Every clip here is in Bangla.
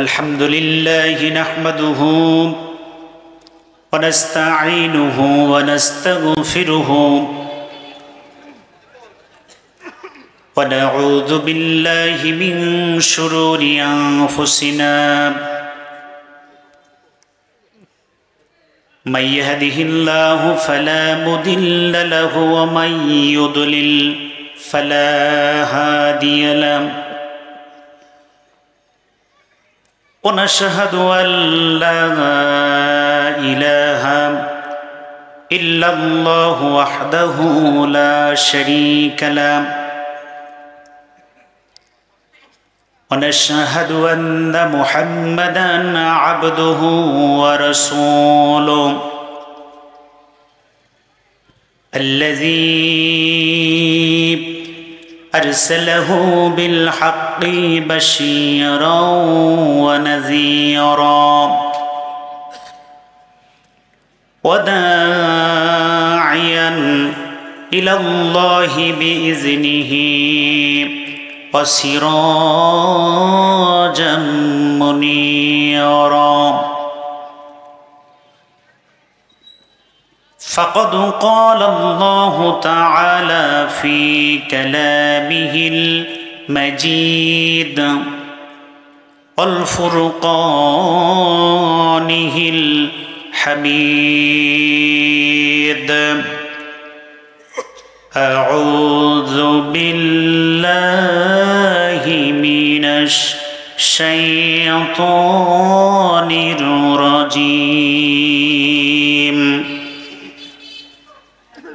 الحمد لله نحمده ونستعينه ونستغفره ونعوذ بالله من شرور أنفسنا من يهده الله فلا مضل له ومن يضلل فلا هادي له ونشهد أن لا إله إلا الله وحده لا شريك له ونشهد أن محمدًا عبده ورسوله الذي أرسله بالحق بشيرا ونذيرا وداعيا إلى الله بإذنه وسراجا منيرا فقد قال الله تعالى في كلامه المجيد والفرقانه الحميد أعوذ بالله من الشيطان الرجيم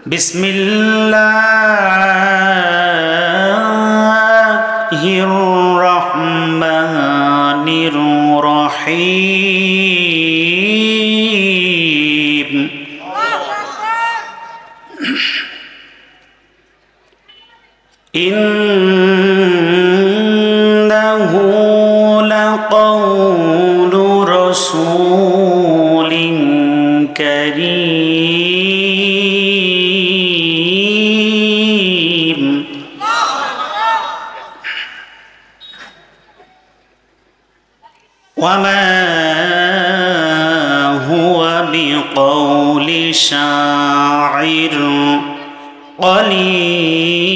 بسم الله الرحمن الرحيم إنه لقول رسول كريم وما هو بقول شاعر قليلا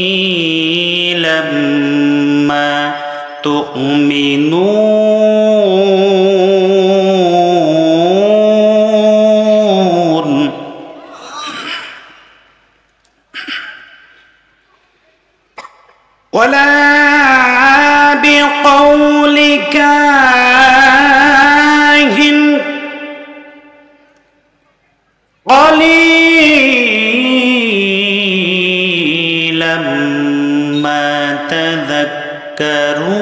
ما تؤمنون ولا بقول كاهن قليلا ما تذكرون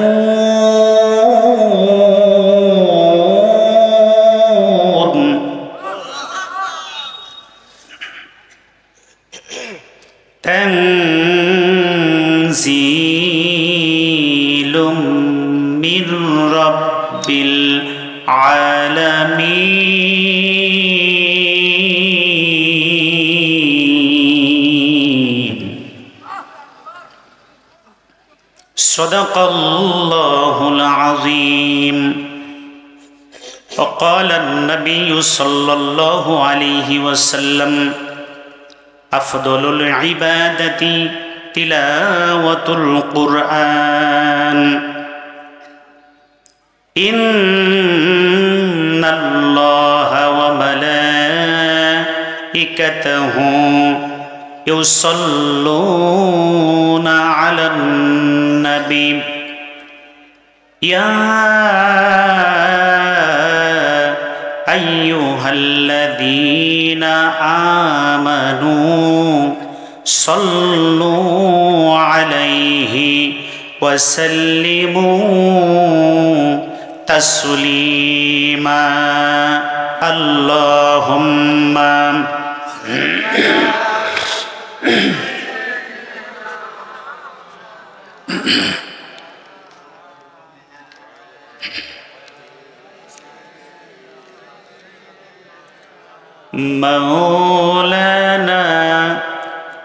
تنزيل من رب العالمين صدق الله العظيم وقال النبي صلى الله عليه وسلم أفضل العبادة تلاوة القرآن إن الله وملائكته يصلون على النبي يا أيها الذين آمنوا صلوا عليه وسلموا تسليما اللهم مولانا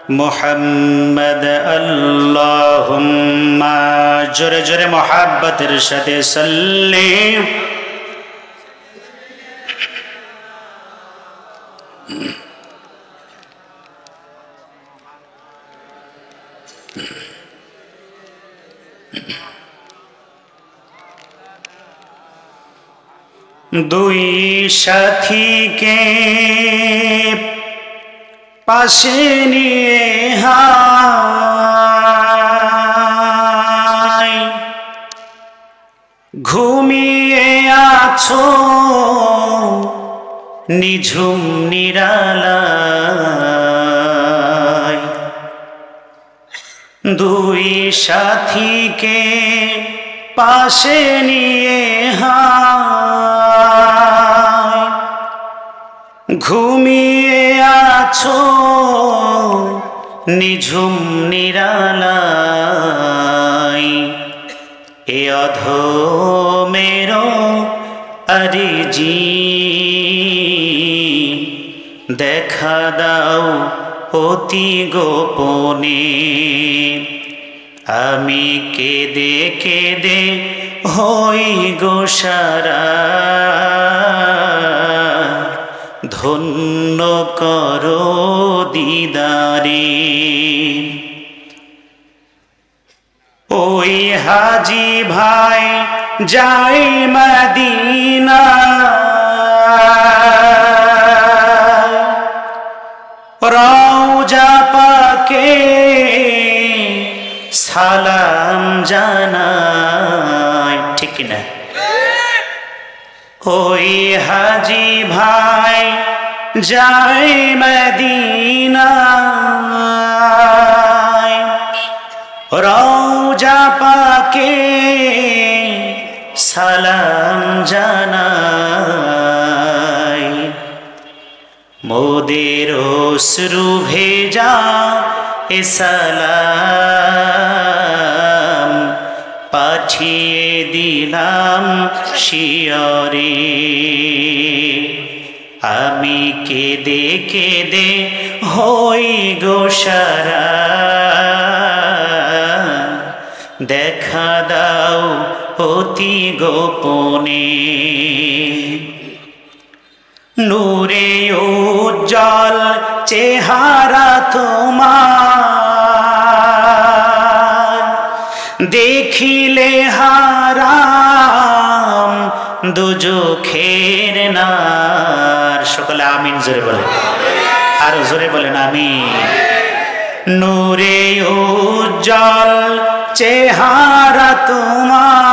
محمد اللهم جر جر محبت ارشد سلم দুই সাথীকে পাশে নিয়ে হায় ঘুমিয়ে আছো নিঝুম নিরালায় দুই সাথীকে পাশে নিয়ে হায় ঘুমিয়ে আছো নিঝুম নিরালায় এ অধমেরো আরজি দেখা দাও অতি গোপনে আমি কেঁদে কেঁদে হই গো সারা ধন্য করো দিদারে ওই হাজি ভাই যাই মদিনা রওজা পাকে সালাম জানাই ঠিক না ওই হাজি ভাই যাই মদিনা রওজা পাকে সালাম জানাই মোদের অশ্রু ভেজা এ সালাম পাঠিয়ে দিলাম শিয়রে আমি কেঁদে কেঁদে হই গো সারা দেখা দাও অতি গোপনে নূরে উজ্জ্বল চেহারা তোমার দেখিলে হারাম দুজখের নার সকলে আমিন জোরে বলেন আরো জোরে বলেন আমিন নূরে উজ্জ্বল চেহারা তোমার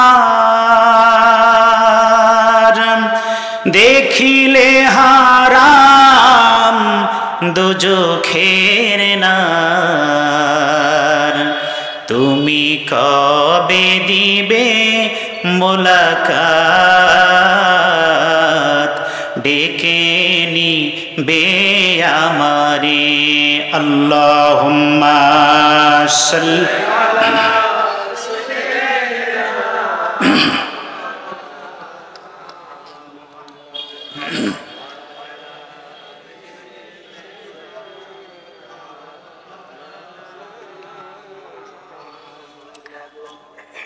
দেখিলে হারাম দুজখের নার তুমি কবে দিবে মোলাকাত ডেকে নিবে আমারে আল্লাহুম্মা সাল্লি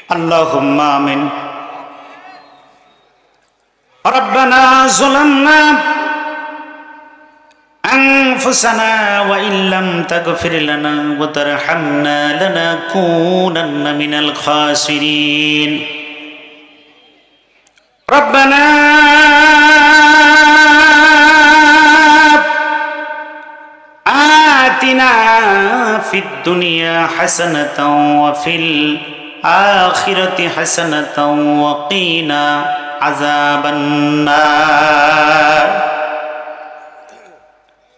اللهم آمين ربنا ظلمنا أنفسنا وإن لم تغفر لنا وترحمنا لنكونن من الخاسرين ربنا آتنا في الدنيا حسنة وفي الآخرة حسنة وقنا عذاب النار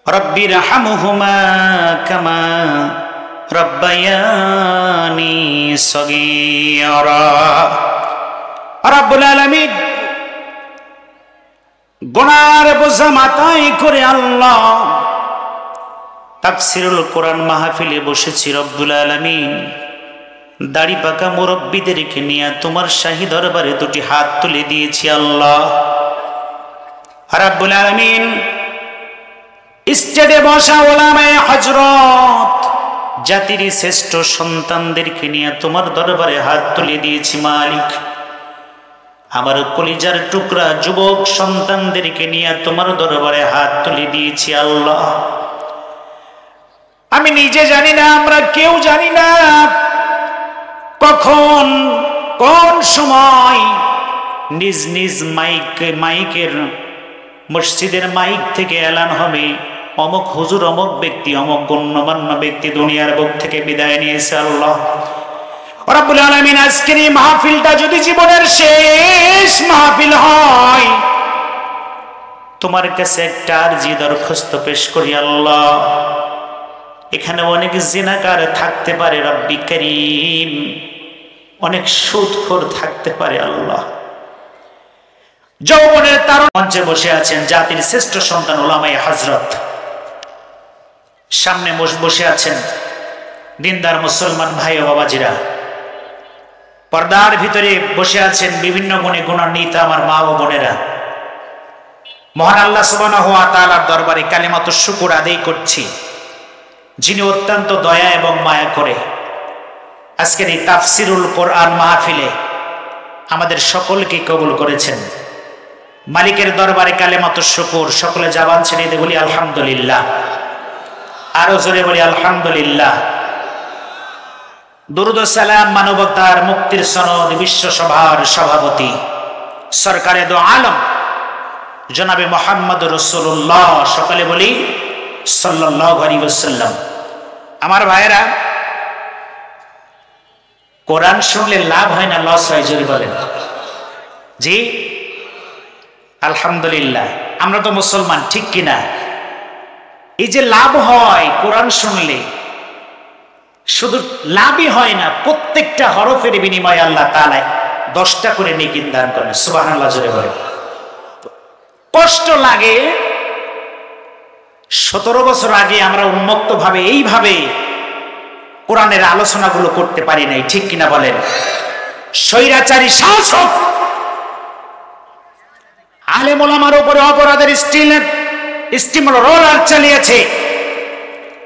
رب ارحمهما كما ربياني صغيرا رب العالمين গুনার বোঝা মাথায় করে আল্লাহ তাফসীরুল কোরআন মাহফিলে বসেছি রব্বুল আলামিন দাড়ি পাকা মুরব্বীদেরকে নিয়ে তোমার শাহী দরবারে দুটি হাত তুলে দিয়েছি আল্লাহ রাব্বুল আলামিন স্টেজে বসা উলামায়ে হযরত জাতির শ্রেষ্ঠ সন্তানদেরকে নিয়ে তোমার দরবারে হাত তুলে দিয়েছি মালিক আমার কলিজার টুকরা যুবক সন্তানদেরকে নিয়ে তোমার দরবারে হাত তুলে দিয়েছি আল্লাহ আমি নিজে জানি না আমরা কেউ জানি না কখন কোন সময় নিজ নিজ মাইকের মসজিদের মাইক থেকে এলান হবে, অমুক হুজুর অমুক ব্যক্তি অমুক গণ্যমান্য ব্যক্তি দুনিয়ার বুক থেকে বিদায় নিয়েছে। আল্লাহ রাব্বুল আলামিন আজকের এই মাহফিলটা যদি জীবনের শেষ মাহফিল হয়, তোমার কাছে একটা আরজি দরখাস্ত পেশ করি। আল্লাহ, এখানে অনেক জিনাকার থাকতে পারে রব্বি করিম, অনেক সুদখোর থাকতে পারে। আল্লাহ, যৌবনের তারুণ মঞ্চে বসে আছেন জাতির শ্রেষ্ঠ সন্তান উলামায়ে হযরত, সামনে বসে আছেন দিনদার মুসলমান ভাই ও বাবাজিরা, পর্দার ভিতরে বসে আছেন বিভিন্ন গুণে গুণান্বিত আমার মা ও বোনেরা। মহান আল্লাহ সুবহানাহু ওয়া তাআলার দরবারে কালিমাতুশ শুকর আদায় করছি, যিনি অত্যন্ত দয়া এবং মায়া করে আজকের এই তাফসিরুল কোরআন মাহফিলে আমাদের সকলকে কবুল করেছেন। মালিকের দরবারে কালিমাতুশ শুকর, সকলে জবান ছেড়ে দিয়ে বলি আলহামদুলিল্লাহ, আরো জোরে বলি আলহামদুলিল্লাহ। দুরুদ ও সালাম মানবতার মুক্তির সনদ বিশ্ব সভার সভাপতি সরকারে দো আলম জনাবে মুহাম্মদ রাসূলুল্লাহ, সকলে বলি সাল্লাল্লাহু আলাইহি ওয়াসাল্লাম। আমার ভাইরা, কোরআন শুনলে লাভ হয় না লস হয়? জোরে বলেন। জি আলহামদুলিল্লাহ, আমরা তো মুসলমান, ঠিক কিনা? এই যে লাভ হয় কোরআন শুনলে, শুধু লাভই হয় না, প্রত্যেকটা হরফের বিনিময়ে আল্লাহ তাআলা 10টা করে নেকি দান করেন। সুবহানাল্লাহ, জোরে বলেন। কষ্ট লাগে, 17 বছর আগে আমরা উন্মুক্ত ভাবে এইভাবে কোরআনের আলোচনাগুলো করতে পারি নাই, ঠিক কিনা বলেন? স্বৈরাচারী শাসক আলেম ওলামার উপরে অপরাধের স্টিম রোলার চালিয়েছে,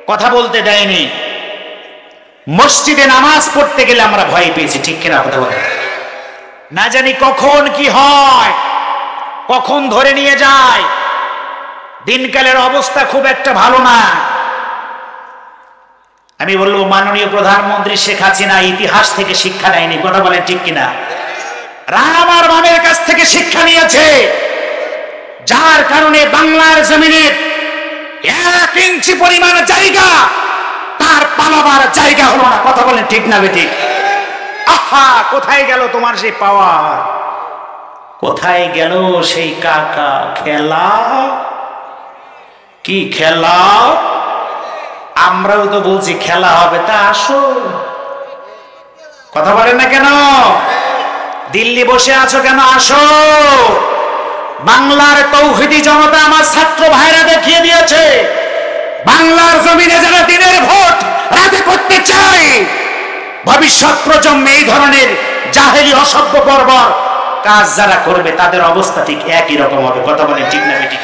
কথা বলতে দেয়নি। মসজিদে নামাজ পড়তে গেলে আমরা ভয় পেয়েছি, ঠিক কিনা কথা বলেন? না জানি কখন কি হয়, কখন ধরে নিয়ে যায়। দিনকালের অবস্থা খুব একটা ভালো না। আমি বলবো, মাননীয় প্রধানমন্ত্রী শেখ হাসিনা ইতিহাস থেকে শিক্ষা নেয়নি, কথা বলেন ঠিক কিনা? রাম আর বামের কাছ থেকে শিক্ষা নিয়েছে, যার কারণে বাংলার জমিনে 1 ইঞ্চি পরিমাণ জায়গা তার পালাবার জায়গা হলো না, কথা বলেন ঠিক না বেঠিক? আহা, কোথায় গেল তোমার সেই পাওয়ার? কোথায় গেল সেই কাকা খেলা? কি খেলা? আমরাও তো বলছি খেলা হবে, তা আসো, কথা বলেন না কেন? দিল্লি বসে আছো কেন? আসো। বাংলার তৌহিদি জনতা আমার ছাত্র ভাইরা দেখিয়ে দিয়েছে, বাংলার জমিনে যারা দিনের ভোট রাতে করতে চায়, ভবিষ্যৎ প্রজন্মে এই ধরনের জাহেলি অসভ্য বর্বর কাজ যারা করবে তাদের অবস্থা ঠিক একই রকম হবে, কথা বলেন ঠিক না বেঠিক?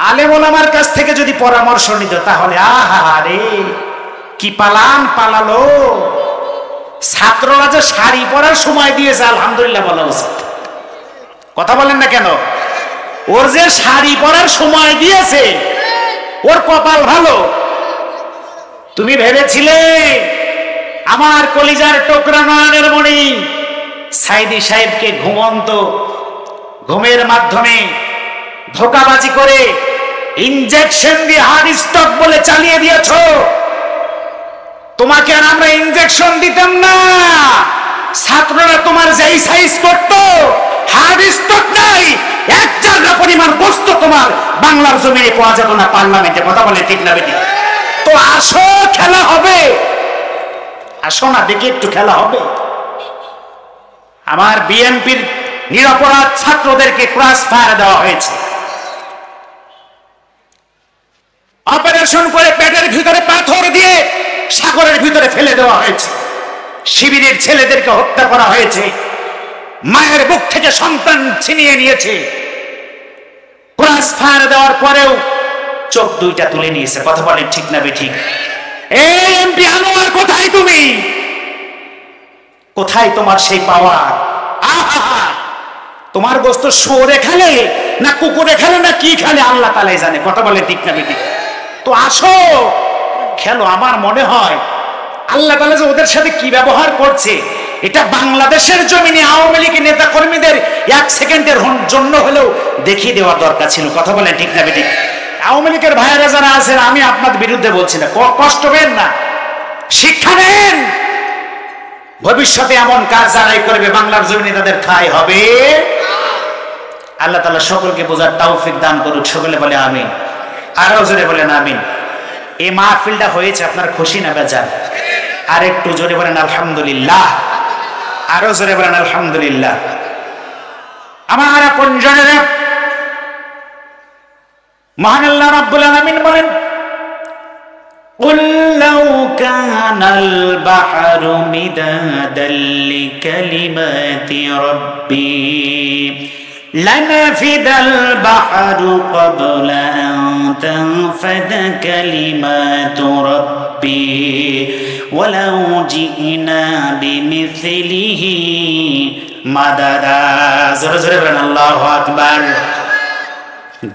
আলেম ওলামার কাছ থেকে যদি পরামর্শ নিত তাহলে আহা রে কি পালান পালালো। ছাত্ররা যে শাড়ি পরার সময় দিয়েছে আলহামদুলিল্লাহ বলা উচিত, কথা বলেন না কেন? ওর যে শাড়ি পরার সময় দিয়েছে, ওর কপাল ভালো। তুমি ভেবেছিলে আমার কলিজার টুকরা নয়নের মণি সাইদি সাহেবকে ঘুমন্ত ঘুমের মাধ্যমে ধোঁকাবাজি করে ইনজেকশন দিয়ে হার্ট স্ট্রোক বলে চালিয়ে দিয়েছো? তোমাকে আর আমরা ইনজেকশন দিতাম না। ছাত্ররা তোমার যেই সাইজ করতো, হার্ট স্ট্রোক নাই, 1 জায়গা পরিমাণ বস্তু তোমার বাংলার জমিনে পাওয়া যেত না পার্লামেন্টে, কথা বলে ঠিক না বেঠিক? তো আসো, খেলা হবে। আসো না, দেখি একটু খেলা হবে। আমার বিএনপির নিরপরাধ ছাত্রদেরকে ক্রস ফায়ার দেওয়া হয়েছে, অপারেশন করে পেটের ভিতরে পাথর দিয়ে সাগরের ভিতরে ফেলে দেওয়া হয়েছে। শিবিরের ছেলেদেরকে হত্যা করা হয়েছে, মায়ের বুক থেকে সন্তান ছিনিয়ে নিয়েছে। ক্রস ফায়ার দেওয়ার পরেও চোখ 2টা তুলে নিয়েছে, কথা বলেন ঠিক না বেঠিক? এই এমপি আনোয়ার, কোথায় তুমি? কোথায় তোমার সেই পাওয়ার? আহা, তোমার গোস্ত শুয়োরে খেলে না কুকুরে খেলে না কি খেলে আল্লাহ তাআলাই জানে, কথা বলে ঠিক না বেঠিক? তো আসো, খেলো। আমার মনে হয় আল্লাহ তাআলা যে ওদের সাথে কি ব্যবহার করছে, এটা বাংলাদেশের জমিনে আওয়ামী লীগের নেতা কর্মীদের 1 সেকেন্ডের জন্য হলেও দেখিয়ে দেওয়ার দরকার ছিল। কথা বলেন ঠিক না বেঠিক? আওয়ামী লীগের ভাইয়েরা যারা আছেন, আমি আপনাদের বিরুদ্ধে বলছি না, কষ্ট পেন না, শিক্ষা নেন। ভবিষ্যতে এমন কাজ যারাই করবে বাংলার জমিনে তাদের ঠাঁই হবে। আল্লাহ তাআলা সকলকে বোঝার তৌফিক দান করুক। সকলে বলে আমিন। আরো জোরে বলেন আমিন। এই মাহফিলটা হয়েছে আপনার খুশি না বেজার? আর একটু জোরে বলেন আলহামদুলিল্লাহ। আরো জোরে বলেন আলহামদুলিল্লাহ। আমার আপনজনেরা, মহান আল্লাহ রাব্বুল আলামিন বলেন, قُلْ لَوْ كَانَ الْبَحْرُ مِدَادًا لِكَلِمَاتِ رَبِّي لَنَفِدَ الْبَحْرُ قَبْلَ أَنْ تَنْفَدَ كَلِمَاتُ رَبِّي وَلَوْ جِئْنَا بِمِثْلِهِ مَدَدًا। জোরে জোরে বলেন আল্লাহু আকবার।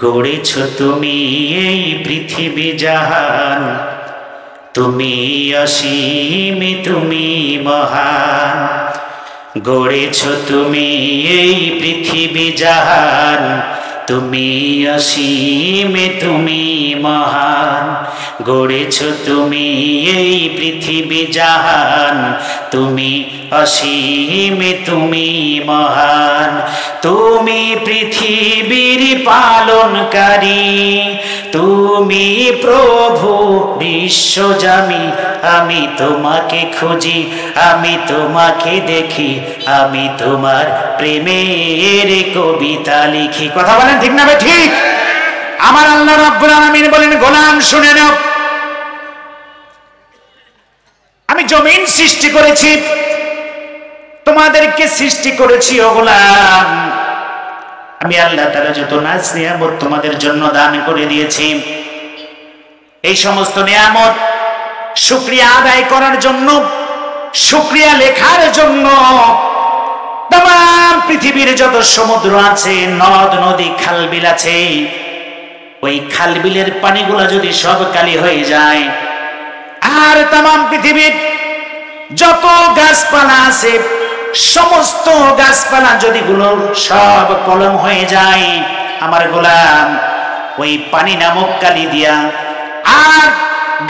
গড়েছ তুমি এই পৃথিবী জাহান, তুমি অসীম, তুমি মহান। গড়েছ তুমি এই পৃথিবী জাহান, তুমি অসীম, তুমি মহান। গড়েছ তুমি এই পৃথিবী জাহান, তুমি অসীম, তুমি মহান। তুমি পৃথিবীর পালনকারী, তুমি প্রভু বিশ্বজামি। আমি তোমাকে খুঁজি, আমি তোমাকে দেখি, আমি তোমার প্রেমের কবিতা লিখি। কথা বলেন ঠিক না ঠিক? আমার আল্লাহ রাব্বুল আলামিন বলেন, গোলাম শুনে নাও, আমি জমিন সৃষ্টি করেছি, তোমাদেরকে সৃষ্টি করেছি। ও গোলাম, আমি আল্লাহ তাআলা যত নাজ নিয়ামত তোমাদের জন্য দান করে দিয়েছি, এই সমস্ত নিয়ামত শুকরিয়া আদায় করার জন্য, শুকরিয়া লেখার জন্য तमाम পৃথিবীর যত সমুদ্র আছে, নদ নদী, খাল বিল আছে, ওই খাল বিলের পানিগুলো যদি সব কালি হয়ে যায়, আর तमाम পৃথিবীর যত গাছপালা আছে, সমস্ত গাছপালা যদি গুলো সব কলম হয়ে যায়, আমার গোলাম ওই পানি নামক কালি দিয়া আর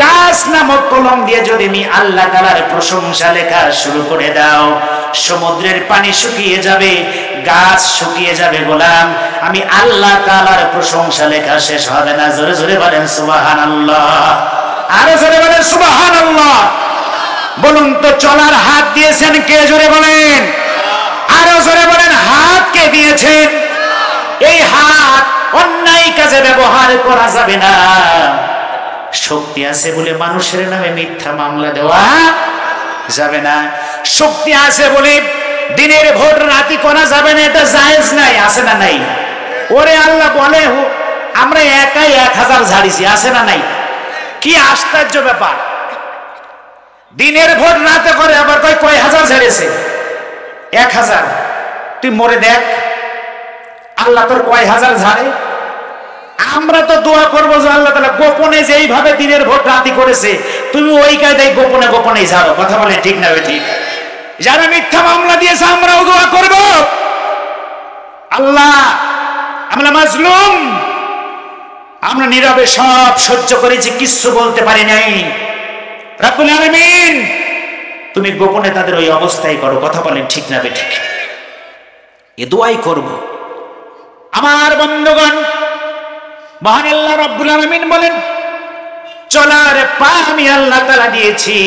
গাছ নামক কলম দিয়ে যদি আমি আল্লাহ তাআলার প্রশংসা লেখা শুরু করে দাও, সমুদ্রের পানি শুকিয়ে যাবে, গাছ শুকিয়ে যাবে গোলাম, আমি আল্লাহ তাআলার প্রশংসা লেখা শেষ হবে না। জোরে জোরে বলেন সুবহানাল্লাহ। আরো জোরে বলেন সুবহানাল্লাহ। বলুন তো, চলার হাত দিয়েছেন কে? জোরে বলেন। আরো জোরে বলেন, হাত কে দিয়েছেন? এই হাত অন্যায় কাজে ব্যবহার করা যাবে না। শক্তি আছে বলে মানুষের নামে মিথ্যা মামলা দেওয়া যাবে না। শক্তি আছে বলে দিনের ভোট রাতি করা যাবে না, এটা জায়েজ নাই। আছে না নাই? ওরে আল্লাহ বলে, আমরা একাই 1000 ঝাড়িছি। আছে না নাই? কি আশ্চর্য ব্যাপার! দিনের ভোট রাতে করে, আবার কয় হাজার ঝাড়িয়েছে? 1000। তুই মরে দেখ, আল্লাহ তোর কয় হাজার ঝাড়ে। আমরা তো দোয়া করবো যে আল্লাহ তাআলা গোপনে যে এইভাবে দিনের ভোট রাতি করেছে, তুমি ওই কায়দায় গোপনে গোপনে ঝাড়ো। কথা বলে ঠিক না ঠিক? যারা মিথ্যা মামলা দিয়েছে, আমরাও দোয়া করব, আল্লাহ আমরা মাজলুম, আমরা নীরবে সব সহ্য করেছি, কিচ্ছু বলতে পারি নাই। রব্বুল আলামিন, তুমি গোপনে তাদের ওই অবস্থায় করো। কথা বলেন ঠিক না ঠিক? এ দোয়াই করব। আমার বন্ধুগণ, মহান আল্লাহ রব্বুল আলামিন বলেন, চলার পা আমি আল্লাহ তাআলা দিয়েছি,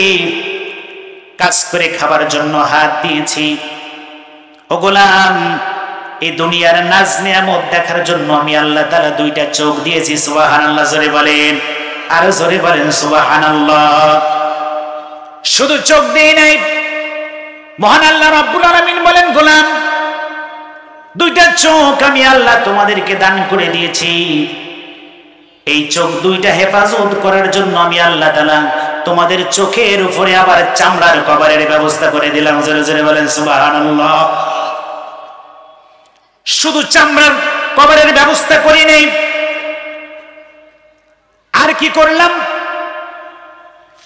কাজ করে খাবার জন্য হাত দিয়েছি। ও গোলাম, এই দুনিয়ার নাজ নিয়ামত দেখার জন্য আমি আল্লাহ তাআলা 2টা চোখ দিয়েছি। সুবহানাল্লাহ। জোরে বলেন, আর জোরে বলেন সুবহানাল্লাহ। শুধু চোখ দিয়ে নাই, মহান আল্লাহ রব্বুল আলামিন বলেন, গোলাম 2টা চোখ আমি আল্লাহ তোমাদেরকে দান করে দিয়েছি। এই চোখ 2টা হেফাজত করার জন্য আমি আল্লাহ তাআলা তোমাদের চোখের উপরে আবার চামড়ার কভারের ব্যবস্থা করে দিলাম। জোরে জোরে বলেন সুবহানাল্লাহ। শুধু চামড়ার কভারের ব্যবস্থা করি নাই, আর কি করলাম?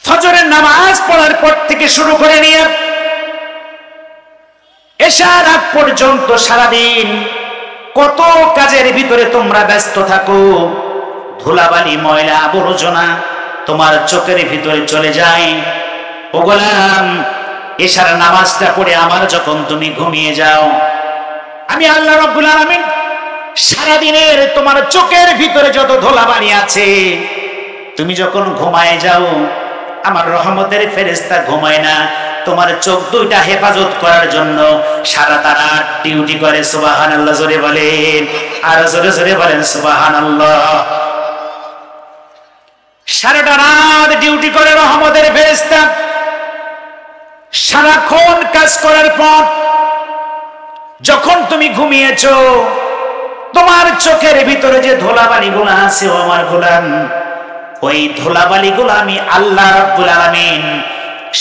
ফজরের নামাজ পড়ার পর থেকে শুরু করে নিয়ে এশার আগ পর্যন্ত সারাদিন কত কাজের ভিতরে তোমরা ব্যস্ত থাকো, ধুলাবালি ময়লা আবর্জনা তোমার চোখের ভিতরে চলে যায়। ও গোলাম, এশার নামাজটা পড়ে আমার যখন তুমি ঘুমিয়ে যাও, আমি আল্লাহ রাব্বুল আলামিন সারাদিনের তোমার চোখের ভিতরে যত ধুলাবালি আছে, তুমি যখন ঘুমায় যাও, আমার রহমতের ফেরেশতা ঘুমায় না, তোমার চোখ দুইটা হেফাজত করার জন্য সারা তারা ডিউটি করে। সুবহানাল্লাহ জোরে বলেন, আর জোরে জোরে বলেন সুবহানাল্লাহ। সারাটা রাত ডিউটি করে রহমতের ফেরেশতা। সারাক্ষণ কাজ করার পর যখন তুমি ঘুমিয়েছো, তোমার চোখের ভিতরে যে ধুলাবালিগুলো আছে ও আমার গোলাম, ওই ধুলাবালিগুলো আমি আল্লাহ রাব্বুল আলামিন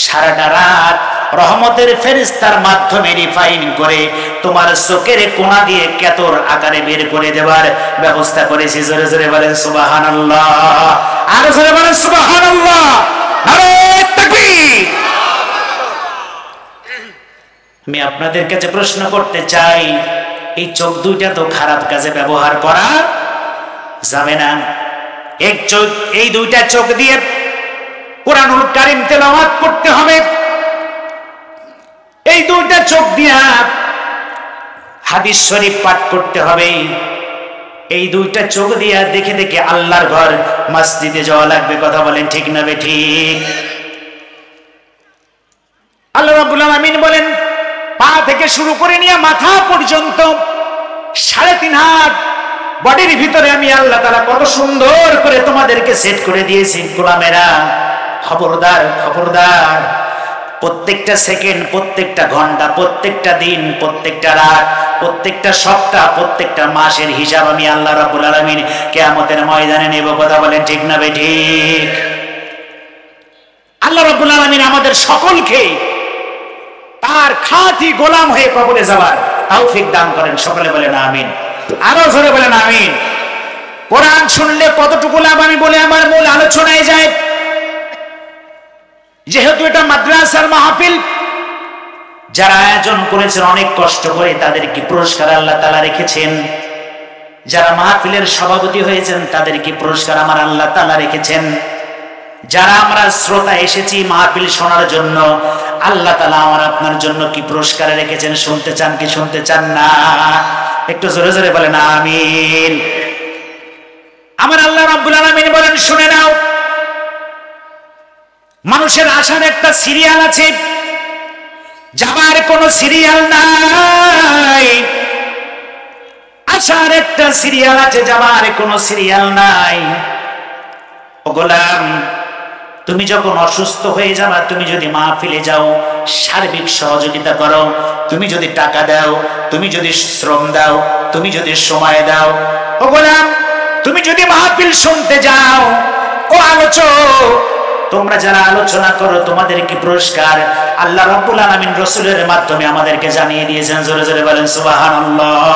সারাটা রাত রহমতের ফেরেশতার মাধ্যমে রিফাইন করে তোমার চোখের কোণা দিয়ে কেতর আকারে বের করে দেওয়ার ব্যবস্থা করেছি। জোরে জোরে বলেন সুবহানাল্লাহ, আর জোরে বলেন সুবহানাল্লাহ, নারে তাকবীর। আমি আপনাদের কাছে প্রশ্ন করতে চাই, এই চোখ দুইটা তো খারাপ কাজে ব্যবহার করা যাবে না। এই দুইটা চোখ দিয়ে কুরআনুল কারীম তেলাওয়াত করতে হবে, এই দুইটা চোখ দিয়া হাদিস শরীফ পাঠ করতে হবে, এই দুইটা চোখ দিয়া দেখে দেখে আল্লাহর ঘর মসজিদে যাওয়া লাগবে। কথা বলেন ঠিক না বেঠিক? আল্লাহ রাব্বুল আলামিন বলেন, পা থেকে শুরু করে নিয়ে মাথা পর্যন্ত 3.5 হাত বডির ভিতরে আমি আল্লাহ তাআলা কত সুন্দর করে তোমাদেরকে সেট করে দিয়েছি। গোলামেরা, খবরদার খবরদার, প্রত্যেকটা সেকেন্ড, প্রত্যেকটা ঘন্টা, প্রত্যেকটা দিন, প্রত্যেকটা রাত, প্রত্যেকটা সপ্তাহ, প্রত্যেকটা মাসের হিসাব আমি আল্লাহ রাব্বুল আলামিন কিয়ামতের ময়দানে নেব। কথা বলেন ঠিক না বেঠিক? আল্লাহ রাব্বুল আলামিন আমাদের সকলকে তার খাঁটি গোলাম হয়ে কবরে যাওয়ার তৌফিক দান করেন। সকলে বলেন আমিন, আরো জোরে বলেন আমিন। কোরআন শুনলে কতটুকু লাভ আমি বলে আমার মূল আলোচনায় যাই। যেহেতু এটা মাদ্রাসার মাহফিল, যারা আয়োজন করেছেন অনেক কষ্ট করে, তাদেরকে পুরস্কার আল্লাহ তাআলা রেখেছেন। যারা মাহফিলের সভাপতি হয়েছেন তাদেরকে পুরস্কার আমার আল্লাহ তাআলা রেখেছেন। যারা আমরা শ্রোতা এসেছি মাহফিল শোনার জন্য, আল্লাহ তাআলা আমার আপনার জন্য কি পুরস্কার রেখেছেন শুনতে চান কি শুনতে চান না? একটু জোরে জোরে বলেন আমিন। আমার আল্লাহ রাব্বুল আলামিন বলেন, শুনে নাও, মানুষের আসার একটা সিরিয়াল আছে, যাবার কোনো সিরিয়াল নাই। আসার একটা সিরিয়াল আছে, যাবার কোনো সিরিয়াল নাই। ও গোলাম, তুমি যখন অসুস্থ হয়ে যাবা, তুমি যদি মাহফিলে যাও, সার্বিক সহযোগিতা করো, তুমি যদি টাকা দাও, তুমি যদি শ্রম দাও, তুমি যদি সময় দাও, ও গোলাম, তুমি যদি মাহফিল শুনতে যাও, ও আলোচক, তোমরা যারা আলোচনা করো, তোমাদের কি পুরস্কার আল্লাহ রাব্বুল আলামিন রাসূলের মাধ্যমে আমাদেরকে জানিয়ে দিয়েছেন। জোরে জোরে বলেন সুবহানাল্লাহ।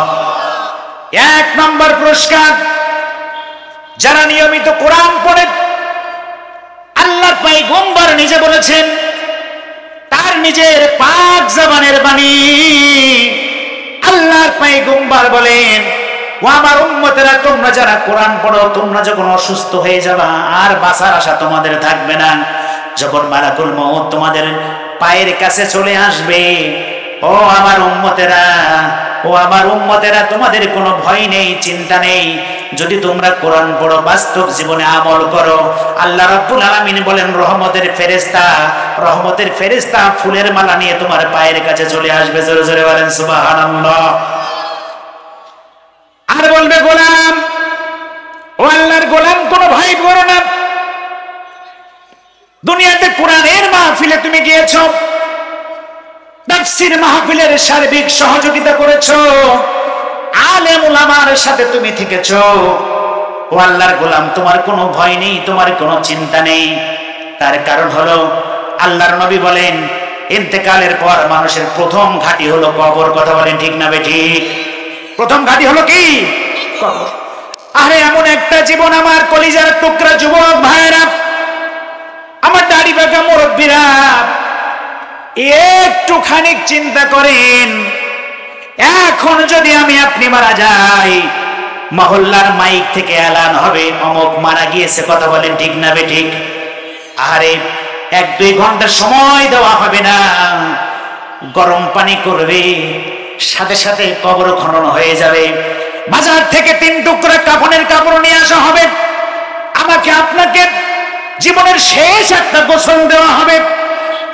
1 নম্বর পুরস্কার, যারা নিয়মিত কোরআন পড়ে, আল্লাহ পয়গম্বর নিজে বলেছেন, তার নিজের পাক জবানের বাণী, আল্লাহর পয়গম্বর বলেন, ও আমার উম্মতেরা, তোমরা যারা কোরআন পড়ো, তোমরা যখন অসুস্থ হয়ে যাবা, আর বাঁচার আশা তোমাদের থাকবে না, যখন মালাকুল মউত তোমাদের পায়ের কাছে চলে আসবে, ও আমার উম্মতেরা, ও আমার উম্মতেরা, তোমাদের কোনো ভয় নেই, চিন্তা নেই। যদি তোমরা কোরআন পড়ো, বাস্তব জীবনে আমল করো, আল্লাহ রাব্বুল আলামিন বলেন, রহমতের ফেরেশতা ফুলের মালা নিয়ে তোমার পায়ের কাছে চলে আসবে। জোরে জোরে বলেন সুবহানাল্লাহ। আর বলবে, গোলাম, ও আল্লাহর গোলাম, কোনো ভয় করো না। দুনিয়াতে কোরআনের মাহফিলে তুমি গিয়েছো, তাফসীর মাহফিলের সার্বিক সহযোগিতা করেছো, আলেম উলামার সাথে তুমি থেকেছো, ও আল্লাহর গোলাম, তোমার কোনো ভয় নেই, তোমার কোনো চিন্তা নেই। তার কারণ হলো, আল্লাহর নবী বলেন, ইন্তেকালের পর মানুষের প্রথম ঘাঁটি হলো কবর। কথা বলেন ঠিক না বেঠিক? প্রথম ঘাঁটি হলো কি? কবর। আরে এমন একটা জীবন, আমার কলিজার টুকরা যুবক ভাইরা, আমার দাড়ি পাকা মুরব্বীরা, একটুখানি চিন্তা করেন, এখন যদি আমি আপনি মারা যাই, মহল্লার মাইক থেকে এলান হবে অমুক মারা গিয়েছে। কথা বলেন ঠিক না বেঠিক? আরে 1-2 ঘন্টা সময় দেওয়া হবে না, গরম পানি করবে, সাথে সাথে কবর খনন হয়ে যাবে। বাজার থেকে 3 টুকরা কাফনের কাপড় নিয়ে আসা হবে, আমাকে আপনাকে জীবনের শেষ একটা গোসল দেওয়া হবে,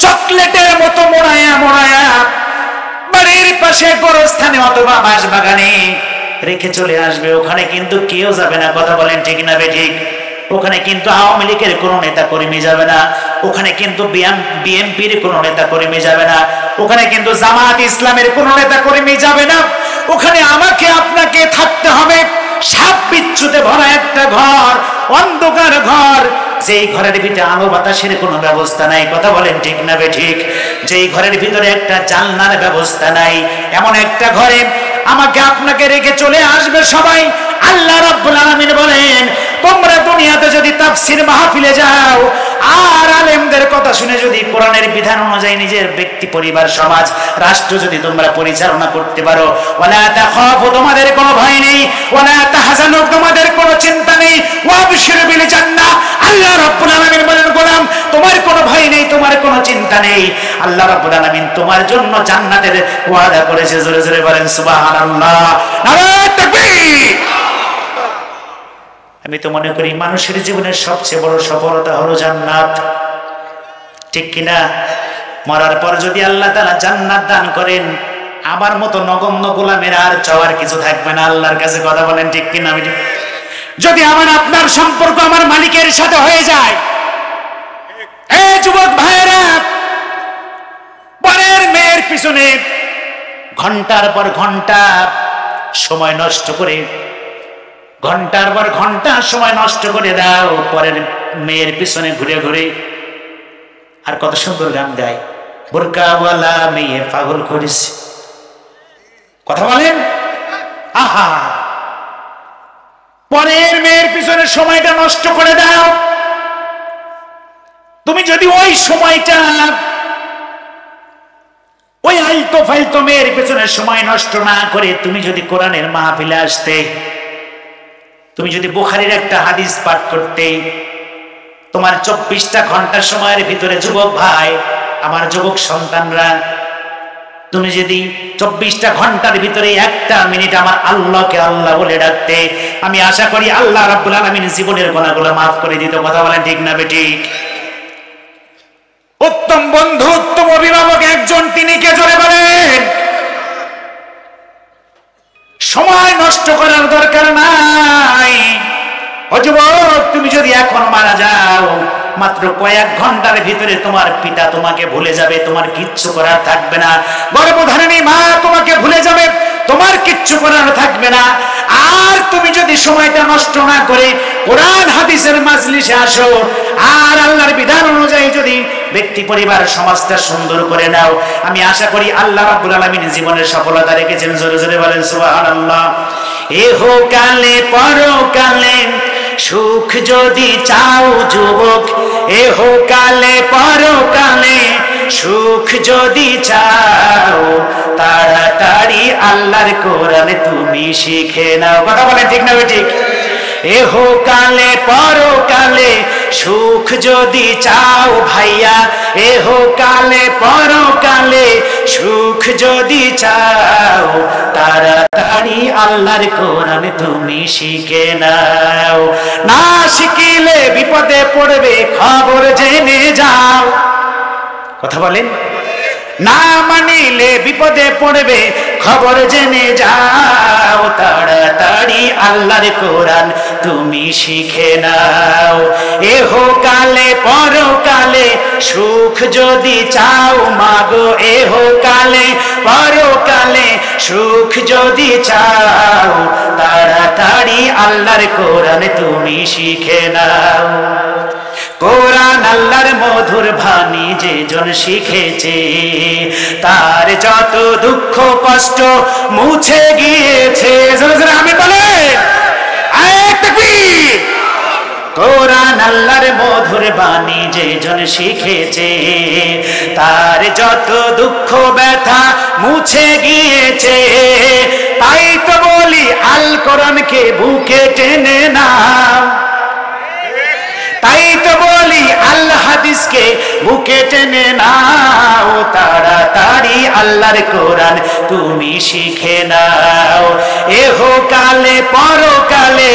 চকলেটের মতো মোড়ায়া মোড়ায়া বাড়ির পাশে গোরস্থানে অথবা বাঁশবাগানে রেখে চলে আসবে। ওখানে কিন্তু কেউ যাবে না। কথা বলেন ঠিক না বেঠিক? ওখানে কিন্তু আওয়ামী লীগের কোনো নেতা কর্মী যাবে না, ওখানে কিন্তু বিএনপির কোনো নেতা কর্মী যাবে না, ওখানে কিন্তু জামাত ইসলামের কোনো নেতা কর্মী যাবে না। ওখানে আমাকে আপনাকে থাকতে হবে সাপ বিচ্ছুতে ভরা একটা ঘর, অন্ধকার ঘর, যেই ঘরের ভিতরে আলো বাতাসের কোনো ব্যবস্থা নাই। কথা বলেন ঠিক না বেঠিক? যেই ঘরের ভিতরে একটা জানলার ব্যবস্থা নাই, এমন একটা ঘরে আমাকে আপনাকে রেখে চলে আসবে সবাই। আল্লাহ রাব্বুল আলামিন বলেন, তোমরা দুনিয়াতে যদি তাফসীর মাহফিলে যাও আর আলেমদের কথা শুনে যদি কোরআনের বিধান অনুযায়ী নিজের ব্যক্তি, পরিবার, সমাজ, রাষ্ট্র যদি তোমরা পরিচালনা করতে পারো, ওয়ালা তাখাফু, তোমাদের কোনো ভয় নেই, ওয়ালা তাহজানু, তোমাদের কোনো চিন্তা নেই, ওয়াবশিরু বিল জান্নাহ, আল্লাহ রাব্বুল আলামিন বলেন, গোলাম তোমার কোনো ভয় নেই, তোমার কোনো চিন্তা নেই, আল্লাহ রাব্বুল আলামিন তোমার জন্য জান্নাতের ওয়াদা করেছে। জোরে জোরে বলেন সুবহানাল্লাহ, নারে তাকবীর। আমি তো মনে করি মানুষের জীবনের সবচেয়ে বড় সফলতা হলো জান্নাত, ঠিক কিনা? মরার পর যদি আল্লাহ তাআলা জান্নাত দান করেন, আমার মতো নগণ্য গোলামের আর চাওয়ার কিছু থাকবে না আল্লাহর কাছে। কথা বলেন ঠিক কিনা? যদি আমার আপনার সম্পর্ক আমার মালিকের সাথে হয়ে যায়, এই যুবক ভাইরা, পরের মেয়ের পিছনে ঘন্টার পর ঘন্টা সময় নষ্ট করে, ঘন্টার পর ঘন্টা সময় নষ্ট করে দাও পরের মেয়ের পিছনে ঘুরে ঘুরে। আর কত সুন্দর গান গায়, বোরকাওয়ালা মেয়ে পাগল করেছে। কথা বলেন, আহা, পরের মেয়ের পিছনে সময়টা নষ্ট করে দাও। তুমি যদি ওই সময়টা ওই আলতো ফালতো মেয়ের পেছনে সময় নষ্ট না করে তুমি যদি কোরআনের মাহফিলে আসতে, তুমি যদি বুখারীর একটা হাদিস পাঠ করতে, তোমার 24টা ঘন্টার সময়ের ভিতরে, যুবক ভাই, আমার যুবক সন্তানরা, তুমি যদি 24টা ঘন্টার ভিতরে 1টা মিনিট আমার আল্লাহকে আল্লাহ বলে ডাকতে, আমি আশা করি আল্লাহ রাব্বুল আলামিন জীবনের গুনাহগুলো মাফ করে দিত। কথা বলেন ঠিক না বেঠিক? উত্তম বন্ধু, উত্তম অভিভাবক একজন, তিনি কে? জোরে বলেন। সময় নষ্ট করার দরকার নাই। ও যুবক, তুমি যদি এখন মারা যাও, মাত্র কয়েক ঘন্টার ভিতরে তোমার পিতা তোমাকে ভুলে যাবে, তোমার কিচ্ছু করার থাকবে না। গর্ভধারিণী মা তোমাকে ভুলে যাবে, তোমার কিচ্ছু করার থাকবে না। আর তুমি যদি সময়টা নষ্ট না করে কোরআন হাদিসের মাজলিসে আসো, আর আল্লাহর বিধান অনুযায়ী যদি ব্যক্তি, পরিবার, সমাজটা সুন্দর করে নাও, আমি আশা করি আল্লাহ রাব্বুল আলামিন জীবনের সফলতা রেখেছেন। জোরে জোরে বলেন সুবহানাল্লাহ। ইহকালে পরকালে সুখ যদি চাও যুবক, ইহকালে পরকালে সুখ যদি চাও, তাড়াতাড়ি আল্লাহর কোরআন তুমি শিখে নাও। কথা বলেন ঠিক না ঠিক? ইহকালে পরকালে সুখ যদি চাও ভাইয়া, ইহকালে পরকালে সুখ যদি চাও, তাড়াতাড়ি আল্লাহর কোরআন তুমি শিখে নাও। না শিখিলে বিপদে পড়বে, খবর জেনে যাও। কথা বলেন, না মানিলে বিপদে পড়বে, খবর জেনে যাও। তাড়াতাড়ি আল্লাহর কোরআন তুমি শিখে নাও। ইহকালে পরকালে সুখ যদি চাও মাগো, ইহকালে পরকালে সুখ যদি চাও, তাড়াতাড়ি আল্লাহর কোরআন তুমি শিখে নাও। কোরআন আল্লাহর মধুর বাণী যে জন শিখেছে, তার যত দুঃখ কষ্ট মুছে গিয়েছে। আমি বলেন, কোরআন আল্লাহর মধুর বাণী যে জন শিখেছে তার যত দুঃখ ব্যথা মুছে গিয়েছে। তাই তো বলি আল কোরআনকে বুকে টেনে নাও, তাই তো বলি আল হাদিসকে বুকে টেনে নাও, তাড়াতাড়ি আল্লাহর কোরআন তুমি শিখে নাও। এহ কালে পরকালে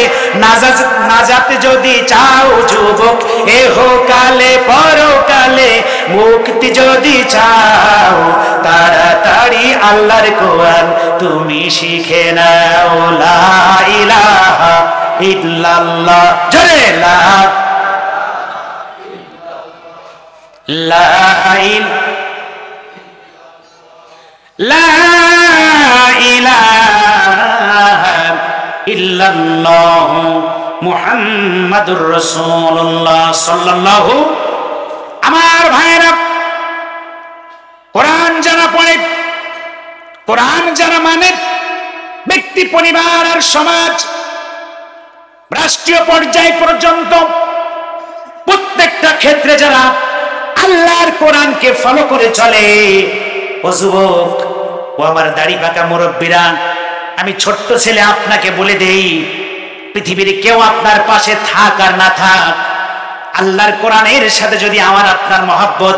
নাজাত যদি চাও যুবক, এহ কালে পরকালে মুক্তি যদি চাও, তাড়াতাড়ি আল্লাহর কোরআন তুমি শিখে নাও। লা ইলাহা ইল্লাল্লাহ, জোরে লা ইলাহা ইল্লাল্লাহ মুহাম্মাদুর রাসূলুল্লাহ সাল্লাল্লাহু। আমার ভাইরা, কোরআন যারা পড়ে, কোরআন যারা মানে, ব্যক্তি, পরিবার আর সমাজ, রাষ্ট্রীয় পর্যায় পর্যন্ত প্রত্যেকটা ক্ষেত্রে যারা আল্লাহর কোরআনকে ফলো করে চলে, ও যুবক, ও আমার দাড়ি পাকা মুরব্বীরা, আমি ছোট্ট ছেলে আপনাকে বলে দেই, পৃথিবীর কেউ আপনার পাশে থাক আর না থাক, আল্লাহর কোরআনের সাথে যদি আমার আপনার মহব্বত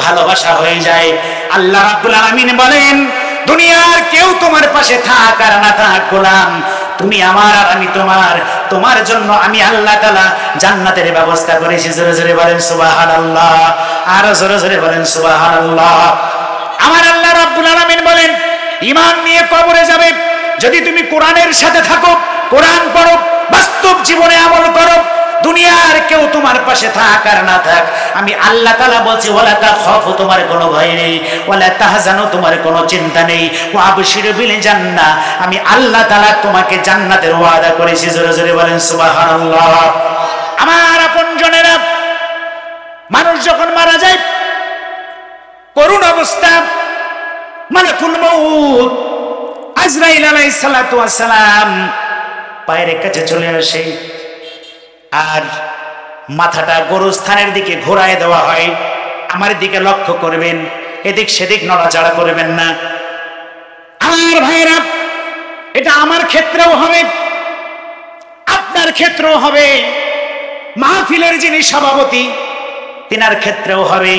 ভালোবাসা হয়ে যায়, আল্লাহ রাব্বুল আলামিন বলেন, দুনিয়ার কেউ তোমার পাশে থাক আর না থাক গোলাম, তুমি আমার আর আমি তোমার, তোমার জন্য আমি আল্লাহ তাআলা জান্নাতের ব্যবস্থা করেছি। জোরে জোরে বলেন সুবহানাল্লাহ, আর জোরে জোরে বলেন সুবহানাল্লাহ। আমার আল্লাহ রাব্বুল আলামিন বলেন, ঈমান নিয়ে কবরে যাবে যদি তুমি কোরআনের সাথে থাকো, কোরআন পড়ো, বাস্তব জীবনে আমল করো, দুনিয়ার কেউ তোমার পাশে থাক আর না থাক, আমি আল্লাহ তাআলা বলছি, ওয়ালা তাখাফু, তোমার কোনো ভয় নেই, ওয়ালা তাহজানু, তোমার কোনো চিন্তা নেই, ওয়া আবশিরু বিল জান্নাহ, আমি আল্লাহ তাআলা তোমাকে জান্নাতের ওয়াদা করেছি। জোরে জোরে বলেন সুবহানাল্লাহ। আমার আপনজনেরা, মানুষ যখন মারা যায়, করুণ অবস্থা, মালাকুল মউত আজরাইল আলাইহিস সালাতু ওয়াস সালাম পায়ের কাছে চলে আসে, আর মাথাটা গোরস্থানের দিকে ঘোরায় দেওয়া হয়। আমার দিকে লক্ষ্য করবেন, এদিক সেদিক নড়াচড়া করবেন না। আমার ভাইরা, এটা আমার ক্ষেত্রেও হবে, আপনার ক্ষেত্রেও হবে, মাহফিলের যিনি সভাপতি তিনার ক্ষেত্রেও হবে।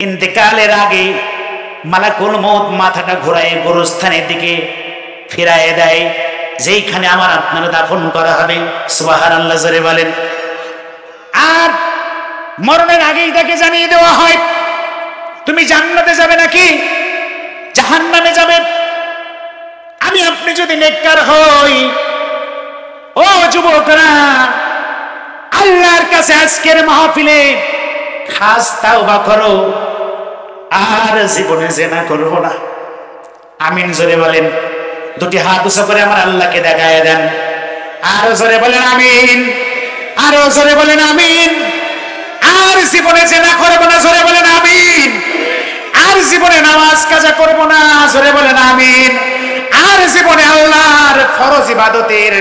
ইন্তেকালের আগে মালাকুল মউত মাথাটা ঘোরায় গোরস্থানের দিকে ফিরায় দেয়, যেইখানে আমার আপনার দাফন করা হবে। সুবহানাল্লাহ, জোরে বলেন। আর মরণের আগেই তাকে জানিয়ে দেওয়া হয়, তুমি জান্নাতে যাবে নাকি জাহান্নামে যাবে। আমি আপনি যদি নেককার হই, ও যুবকরা, আল্লাহর কাছে আজকের মাহফিলে খাস তাওবা করো, আর জীবনে জিনা করবো না। আমিন, জোরে বলেন। দুটি হাত উঁচু করে আমার আল্লাহকে দেখায় দেন, আরো জোরে বলেন আমিন, আরো জোরে বলেন আমিন। আর জীবনে জিনা করবো না, জোরে বলেন আমিন। আর জীবনে নামাজ কাজা করবো না, জোরে বলেন আমিন। আর জীবনে আল্লাহর ফরজ ইবাদতের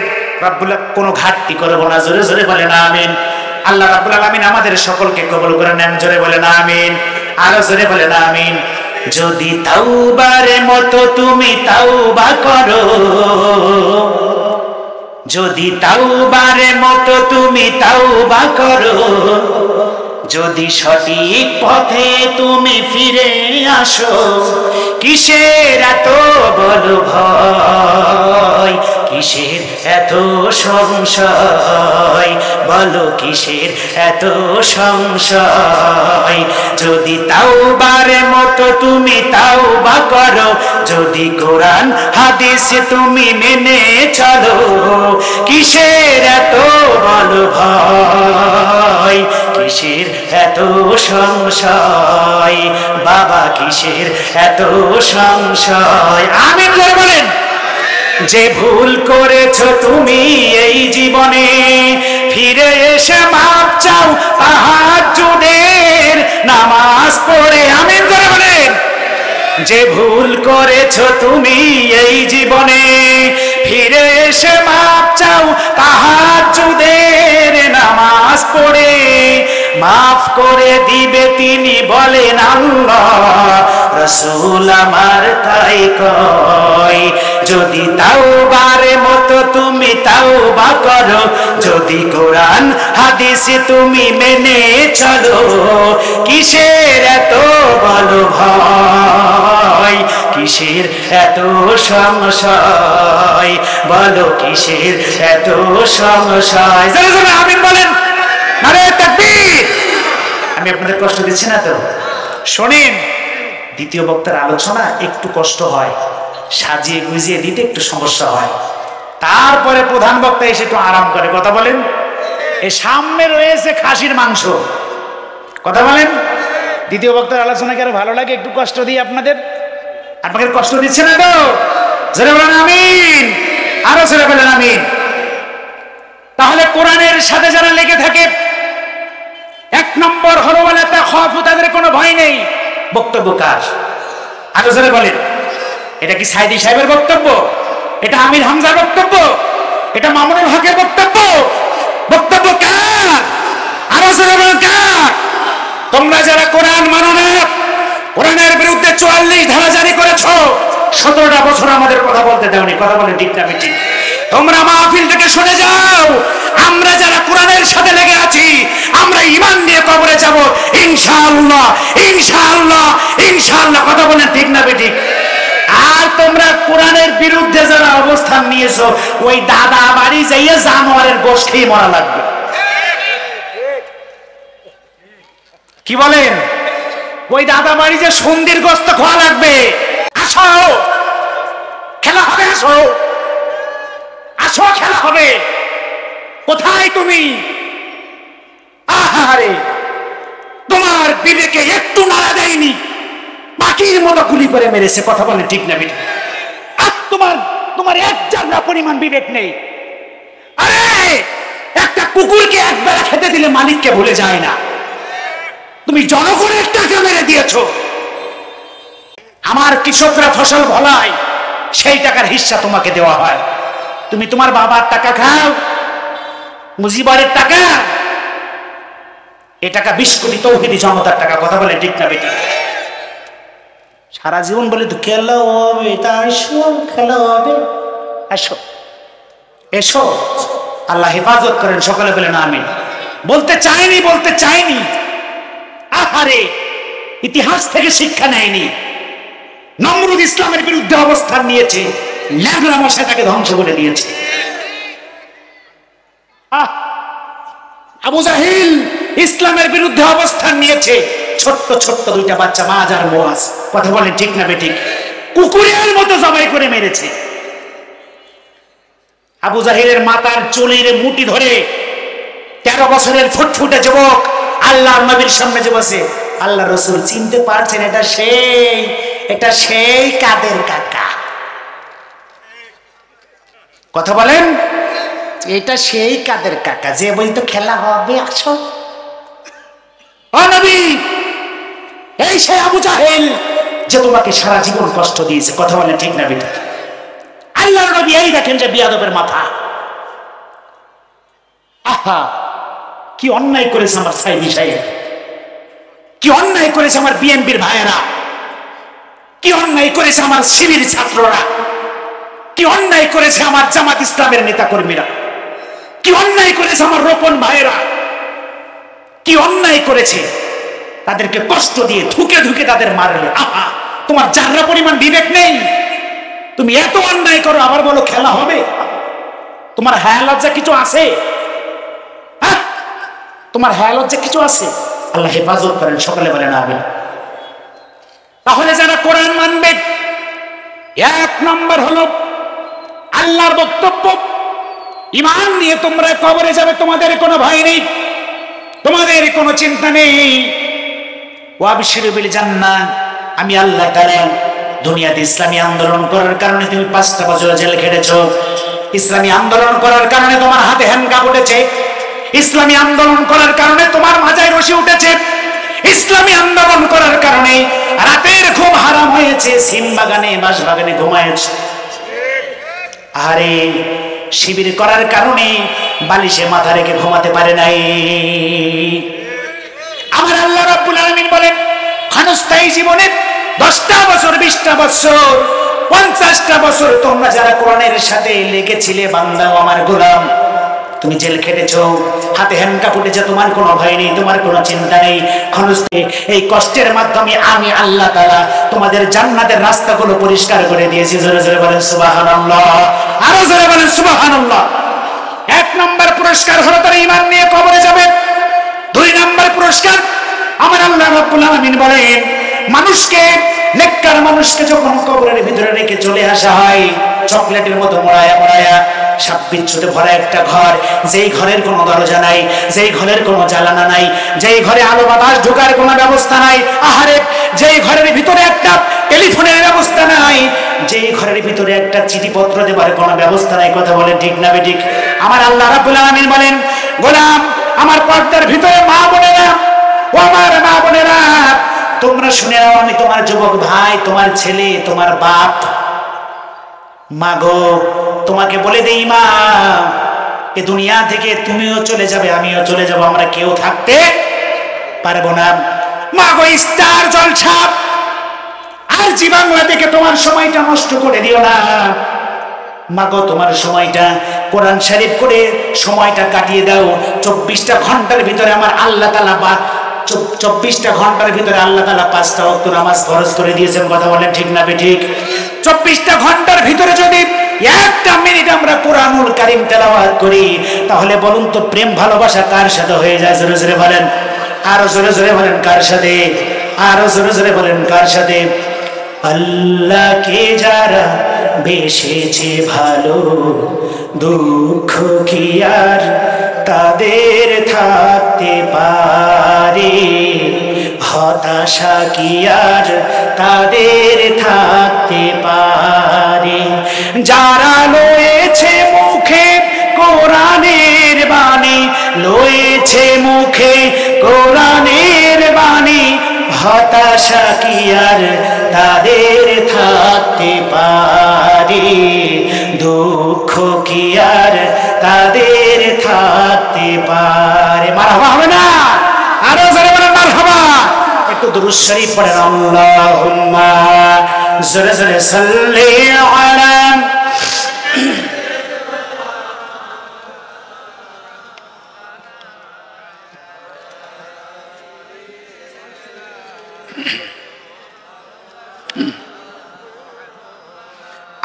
রব্বুল কোনো ঘাটতি করবো না, জোরে জোরে বলেন আমিন। আল্লাহ রাব্বুল আলামিন আমাদের সকলকে কবুল করে নেন, জোরে বলেন আমিন, আরো জোরে বলেন আমিন। যদি তাওবার মতো তুমি তাওবা করো, যদি তাওবার মতো তুমি তাওবা করো, যদি সঠিক পথে তুমি ফিরে আসো, কিসের এত বড় ভয়, কিসের এত সংশয়, বলো কিসের এত সংশয়। যদি তাওবার মতো তুমি তাওবা করো, যদি কোরআন হাদিস তুমি মেনে চলো, কিসের এত বড় ভয়, কিসের এত সংশয়, বাবা কিসের এত সংশয়। আমিন জোরে বলেন। যে ভুল করেছো তুমি এই জীবনে, ফিরে এসে মাপ চাও তাহাজ্জুদের নামাজ পড়ে। আমিন জোরে বলেন। যে ভুল করেছো তুমি এই জীবনে, ফিরে এসে মাপ চাও তাহাজ্জুদের নামাজ পড়ে। মাফ করে দিবে তিনি বলেন আল্লাহ, রাসূল আমার তাই কয়। যদি তাওবার মতো তুমি তাওবা করো, যদি কোরআন হাদিস তুমি মেনে চলো, কিসের এত বড় ভয়, কিসের এত সংশয়, বলো কিসের এত সংশয়? আমিন বলেন, নারে তাকবীর। আমি আপনাদের কষ্ট দিচ্ছি না তো? শোনেন, দ্বিতীয় বক্তার আলোচনা একটু কষ্ট হয়, সাজিয়ে গুজিয়ে দিতে একটু সমস্যা হয়, তারপরে প্রধান বক্তা এসে একটু আরাম করে। কথা বলেন, এই সামনে রয়েছে খাসির মাংস। কথা বলেন, দ্বিতীয় বক্তার আলোচনা কি আরো ভালো লাগে? একটু কষ্ট দিই আপনাদের। আপনাকে কষ্ট দিচ্ছে না তো? জোরে বলেন আমিন, আরো জোরে বলেন আমিন। তাহলে কোরআনের সাথে যারা লেগে থাকে, এক নম্বর হলো বলে তাদের কোনো ভয় নেই। বক্তব্য কার? আরো জোরে বলেন। এটা কি সাইদি সাহেবের বক্তব্য? এটা আমির হামজার বক্তব্য? এটা মামুনুল হকের বক্তব্য? বক্তব্য কার? আরো জোরে বলেন কার? তোমরা যারা কোরআন মানো না, কোরআনের বিরুদ্ধে 44 ধারা জারি করেছো, 17টা বছর আমাদের কথা বলতে দেওনি। কথা বলে ঠিক না ঠিক? তোমরা মাহফিল থেকে শুনে যাও, আমরা যারা কোরআনের সাথে লেগে আছি, আমরা ঈমান নিয়ে কবরে যাব ইনশাআল্লাহ, ইনশাআল্লাহ, ইনশাআল্লাহ। কথা বলেন ঠিক না ঠিক? আর তোমরা কোরআনের বিরুদ্ধে যারা অবস্থান নিয়েছো, ওই দাদা বাড়ি যাইয়ে জানোয়ারের গোশত খেয়ে মরা লাগবে। কি বলেন? ওই দাদা বাড়ি যে সন্ধির গোশত খাওয়া লাগবে। আসো, খেলা হবে, আসো, আসো, খেলা হবে। কোথায় তুমি? আহারে, তোমার বিবেকে একটু নাড়া দেয়নি, বাকির মতো গুলি করে মেরেছে। কথা বলে ঠিক না ঠিক? আর তোমার এক জায়গা পরিমাণ বিবেক নেই। আরে, একটা কুকুরকে একবেলা খেতে দিলে মালিককে ভুলে যায় না। তুমি জনগণের টাকা মেরে দিয়েছো। আমার কৃষকরা ফসল ফলায়, সেই টাকার হিস্সা তোমাকে দেওয়া হয়। তুমি তোমার বাবার টাকা খাও, মুজিবারের টাকা, এ টাকা 20 কোটি তৌহিদি জনতার টাকা। কথা বলে ঠিক না বেটি? সারা জীবন বলে তো খেলা হবে, তা আসো, খেলা হবে, আসো, এসো। আল্লাহ হেফাজত করেন। সকলে বলেন আমিন। বলতে চাইনি, বলতে চাইনি। আহারে, ইতিহাস থেকে শিক্ষা নেয়নি। নমরুদ ইসলামের বিরুদ্ধে অবস্থান নিয়েছে, ল্যাংড়া মশাই তাকে ধ্বংস করে দিয়েছে। আবু জাহিল ইসলামের বিরুদ্ধে অবস্থান নিয়েছে, ছোট্ট ছোট্ট দুইটা বাচ্চা মাজ আর মোয়াজ। কথা বলেন ঠিক না বেঠিক? কুকুরের মতো জবাই করে মেরেছে। আবু জাহিলের মাথার চুলের মুঠি ধরে 13 বছরের ফুটফুটে যুবক আল্লাহর নবীর সামনে যে বসে, আল্লাহ রসুল চিনতে পারছেন এটা সেই কাদের কাকা। কথা বলেন, এটা সেই কাদের কাকা যে বলতো খেলা হবে, আসো। ও নবী, এই সেই আবু জাহেল যে তোমাকে সারা জীবন কষ্ট দিয়েছে। কথা বলেন ঠিক না বেটা? আল্লাহর নবী এই দেখেন যে বিয়াদবের মাথা। আহা, কি অন্যায় করেছে আমার সাইদি সাহেব, কি অন্যায় করেছে আমার বিএনপির ভাইয়েরা, কি অন্যায় করেছে আমার শিবির ছাত্ররা, কি অন্যায় করেছে আমার জামাত ইসলামের নেতা কর্মীরা, কি অন্যায় করেছে আমার রোপণ ভাইয়েরা, কি অন্যায় করেছে। তাদেরকে কষ্ট দিয়ে ধুকে ধুকে তাদের মারলে। আহা, তোমার যারা পরিমাণ বিবেক নেই, তুমি এত অন্যায় করো, আবার বলো খেলা হবে। তোমার হায়া লজ্জা কিছু আছে? তোমার হায়া লজ্জা কিছু আছে? আল্লাহ হেফাজত করেন। সকলে বলেন আমিন। তাহলে যারা কোরআন মানবে, 1 নম্বর হলো আল্লাহর বক্তব্য, ঈমান নিয়ে তোমরা কবরে যাবে, তোমাদের কোনো ভয় নেই, তোমাদের কোনো চিন্তা নেই। ওয়াবশিরু বিল জান্নাহ। আমি আল্লাহ তাআলা দুনিয়াতে ইসলামী আন্দোলন করার কারণে তুমি 5টা বছর জেল খেটেছো। ইসলামী আন্দোলন করার কারণে তোমার হাতে হ্যান্ডকাপ উঠেছে। ইসলামী আন্দোলন করার কারণে তোমার মাজায় রশি উঠেছে। ইসলামী আন্দোলন করার কারণে রাতের ঘুম হারাম হয়েছে, সিম বাগানে বাঁশ বাগানে ঘুমায়েছ। আরে, শিবির করার কারণে বালিশে মাথা রেখে ঘুমাতে পারে নাই। রাব্বুল আলামিন বলেন ক্ষণস্থায়ী জীবনে 10টা বছর 20টা বছর 50টা বছর তোমরা যারা কোরআনের সাথে লেগেছিলে বান্দা ও আমার গোলাম, তুমি জেল খেটেছো, হাতে হ্যান্ডকাপ উঠেছে, তোমার কোনো ভয় নেই, তোমার কোনো চিন্তা নেই। ক্ষণস্থায়ী এই কষ্টের মাধ্যমে আমি আল্লাহ তাআলা তোমাদের জান্নাতের রাস্তাগুলো পরিষ্কার করে দিয়েছি। জোরে জোরে বলেন সুবহানাল্লাহ, আরো জোরে বলেন সুবহানাল্লাহ। 1 নম্বর পুরস্কার হলো তারা ঈমান নিয়ে কবরে যাবে। 2 নম্বর পুরস্কার আমার আল্লাহ রাব্বুল আলামিন বলেন মানুষকে, নেককার মানুষকে যখন কবরের ভিতরে রেখে চলে আসা হয়, চকলেটের মতো মোড়ায়া মোড়ায়া সাপ বিচ্ছুতে ভরা একটা ঘর, যেই ঘরের কোনো দরজা নাই, যেই ঘরের কোনো জ্বালানা নাই, যেই ঘরে আলো বাতাস ঢোকার কোনো ব্যবস্থা নাই, আহারে যেই ঘরের ভিতরে একটা টেলিফোনের ব্যবস্থা নাই, যেই ঘরের ভিতরে একটা চিঠিপত্র দেবার কোনো ব্যবস্থা নাই। কথা বলে ঠিক না বেঠিক? আমার আল্লাহ রাব্বুল আলামিন বলেন গোলাম আমার পর্দার ভিতরে মা বোনেরা, ও আমার মা বোনেরা, তোমরা শুনে নাও, আমি তোমার যুবক ভাই, তোমার ছেলে, তোমার বাপ, মা গো তোমাকে বলে দেই মা, এ দুনিয়া থেকে তুমিও চলে যাবে, আমিও চলে যাব, আমরা কেউ থাকতে পারবো না। মা গো স্টার জলছা আর জি বাংলা থেকে তোমার সময়টা নষ্ট করে দিও না। মা গো তোমার সময়টা কোরআন শরীফ করে সময়টা কাটিয়ে দাও। 24টা ঘন্টার ভিতরে আমার আল্লাহ তাআলা 24টা ঘন্টার ভিতরে আল্লাহ তাআলা 5টা ওয়াক্ত নামাজ ফরজ করে দিয়েছেন। কথা বলেন ঠিক না বেঠিক? 24টা ঘন্টার ভিতরে যদি 1টা মিনিট আমরা কোরআনুল কারীম তেলাওয়াত করি, তাহলে বলুন তো প্রেম ভালোবাসা কার সাথে হয়ে যায়? জোরে জোরে বলেন, আরো জোরে জোরে বলেন কার সাথে? আরো জোরে জোরে বলেন কার সাথে? আল্লাহকে যারা বেসেছে ভালো, দুঃখ কি আর তাদের থাকতে পারে, হতাশা কি আর তাদের থাকতে পারে। যারা লয়েছে মুখে কোরআনের বাণী, লয়েছে মুখে কোরআনের বাণী, হতাশা কি আর তাদের থাকতে পারে, দুঃখ কি আর তাদের থাকতে পারে। মারহাবা হবে না? আরো জোরে বলেন মারহাবা। একটু দুরূদ শরীফ পড়েন, আল্লাহুম্মা জোরে জোরে সাল্লি আলা।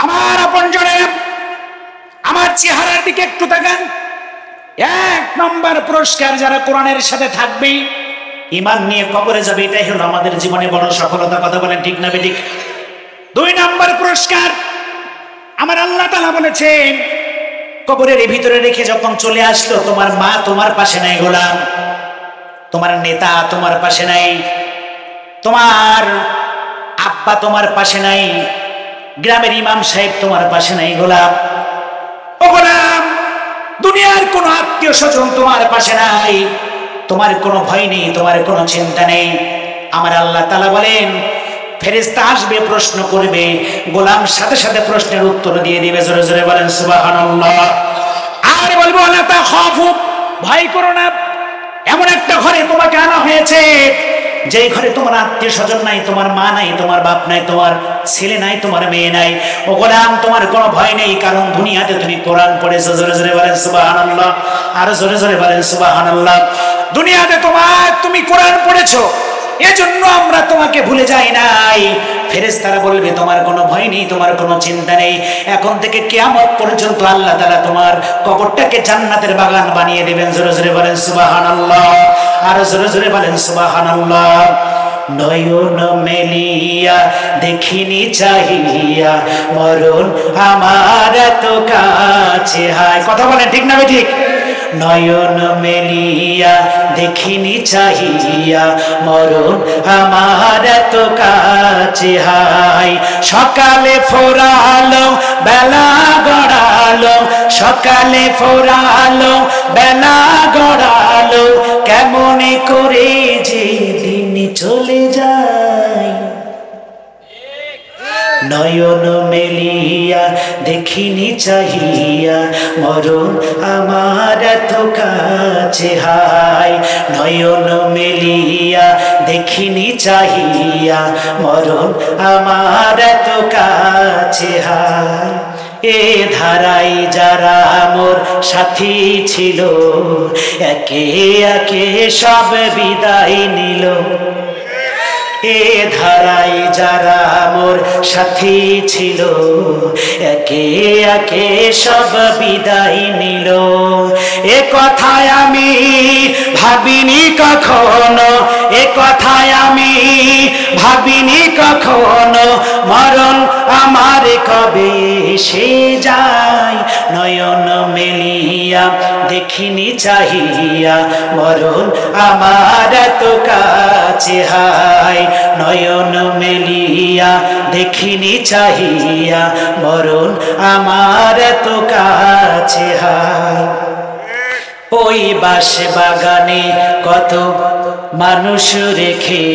আমার আপনজনেরা, আমার চেহারার দিকে একটু তাকান। 1 নম্বর পুরস্কার যারা কোরআনের সাথে থাকবে, ঈমান নিয়ে কবরে যাবে, এটাই হলো আমাদের জীবনে বড় সফলতা। কথা বলেন ঠিক না বেঠিক? 2 নম্বর পুরস্কার আমার আল্লাহ তাআলা বলেছেন কবরের ভিতরে রেখে যখন চলে আসলো, তোমার মা তোমার পাশে নাই গোলাম, তোমার নেতা তোমার পাশে নাই, তোমার আব্বা তোমার পাশে নাই, গ্রামের ইমাম সাহেব তোমার পাশে নাই গোলাম। ও গোলাম, দুনিয়ার কোন আত্মীয় স্বজন তোমার পাশে নাই, তোমার কোনো ভয় নেই, তোমার কোনো চিন্তা নেই। আমার আল্লাহ তাআলা বলেন ফেরেশতা আসবে, প্রশ্ন করবে, গোলাম সাথে সাথে প্রশ্নের উত্তর দিয়ে দিবে। জোরে জোরে বলেন সুবহানাল্লাহ। আর বলবো লা তাখাফু, ভয় করো না। এমন একটা ঘরে তোমাকে আনা হয়েছে, যেই ঘরে তোমার আত্মীয় স্বজন নাই, তোমার মা নাই, তোমার বাপ নাই, তোমার ছেলে নাই, তোমার মেয়ে নাই। ও গোলাম, তোমার কোনো ভয় নেই, কারণ দুনিয়াতে তুমি কোরআন পড়েছো। জোরে জোরে বলেন সুবহানাল্লাহ, আর জোরে জোরে বলেন সুবহানাল্লাহ। দুনিয়াতে তুমি কোরআন পড়েছো, এজন্য আমরা তোমাকে ভুলে যাই নাই। ফেরেশতারা বলবে তোমার কোনো ভয় নেই, তোমার কোনো চিন্তা নেই। এখন থেকে কিয়ামত পর্যন্ত আল্লাহ তাআলা তোমার কবরটাকে জান্নাতের বাগান বানিয়ে দেবেন। জোরে জোরে বলেন সুবহানাল্লাহ, আর জোরে জোরে বলেন সুবহানাল্লাহ। নয়ন মেলিয়া দেখিনি চাহিয়া, মরণ আমার এত কাছে হায়। কথা বলেন ঠিক না ঠিক? নয়ন মেলিয়া দেখিনি চাহিয়া, মরণ আমার এত কাছে হায়। সকালে ফোরালো বেলা গড়ালো, সকালে ফোরালো বেলা গড়ালো, কেমন করে যে দিন চলে যায়। নয়ন মেলিয়া দেখিনি চাহিয়া মরণ আমার এত কাছে হায়। নয়ন মেলিয়া দেখিনি চাহিয়া মরণ আমার এত কাছে হায়। এ ধারাই যারা মোর সাথী ছিল একে একে সব বিদায় নিল। এ ধারাই যারা মোর সাথী ছিল একে একে সব বিদায় নিল। এ কথায় আমি ভাবিনি কখনো, এ কথায় আমি ভাবিনি কখনো মরণ আমার কবে এসে যায়। নয়ন মেলিয়া দেখিনি চাহিয়া মরণ আমার এত কাছে হায়। নয়ন মেলিয়া দেখিনি চাহিয়া মরণ আমার এত কাছে হায়। ওই বাস বাগানে কত মানুষ রেখে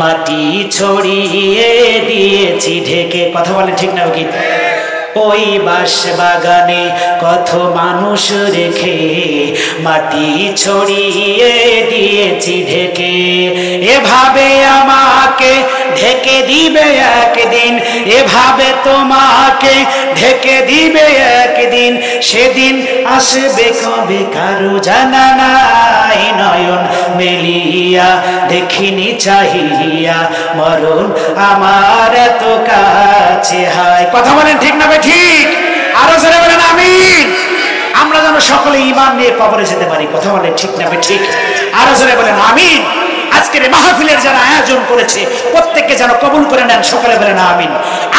মাটি ছড়িয়ে দিয়েছি ঢেকে। কথা বলে ঠিক না কি? ওই বাস বাগানে কত মানুষ রেখে মাটি ছড়িয়ে দিয়েছি ঢেকে। এভাবে আমাকে ঢেকে দিবে একদিন, এভাবে তোমাকে ঢেকে দিবে একদিন। সেদিন আসবে কবে কারো জানা নাই। নয়ন মেলিয়া দেখিনি চাহিয়া মরণ আমার এত কাছে হায়। কথা বলেন ঠিক না ঠিক? আরো জোরে বলেন আমিন। আমরা যেন সকলে ঈমান নিয়ে কবরে যেতে পারি। কথা বলেন ঠিক না ঠিক? আরো জোরে বলেন আমিন। আজকের মাহফিলের যারা আয়োজন করেছে প্রত্যেককে যেন কবুল করে নেন। সকলে বলেন আমিন।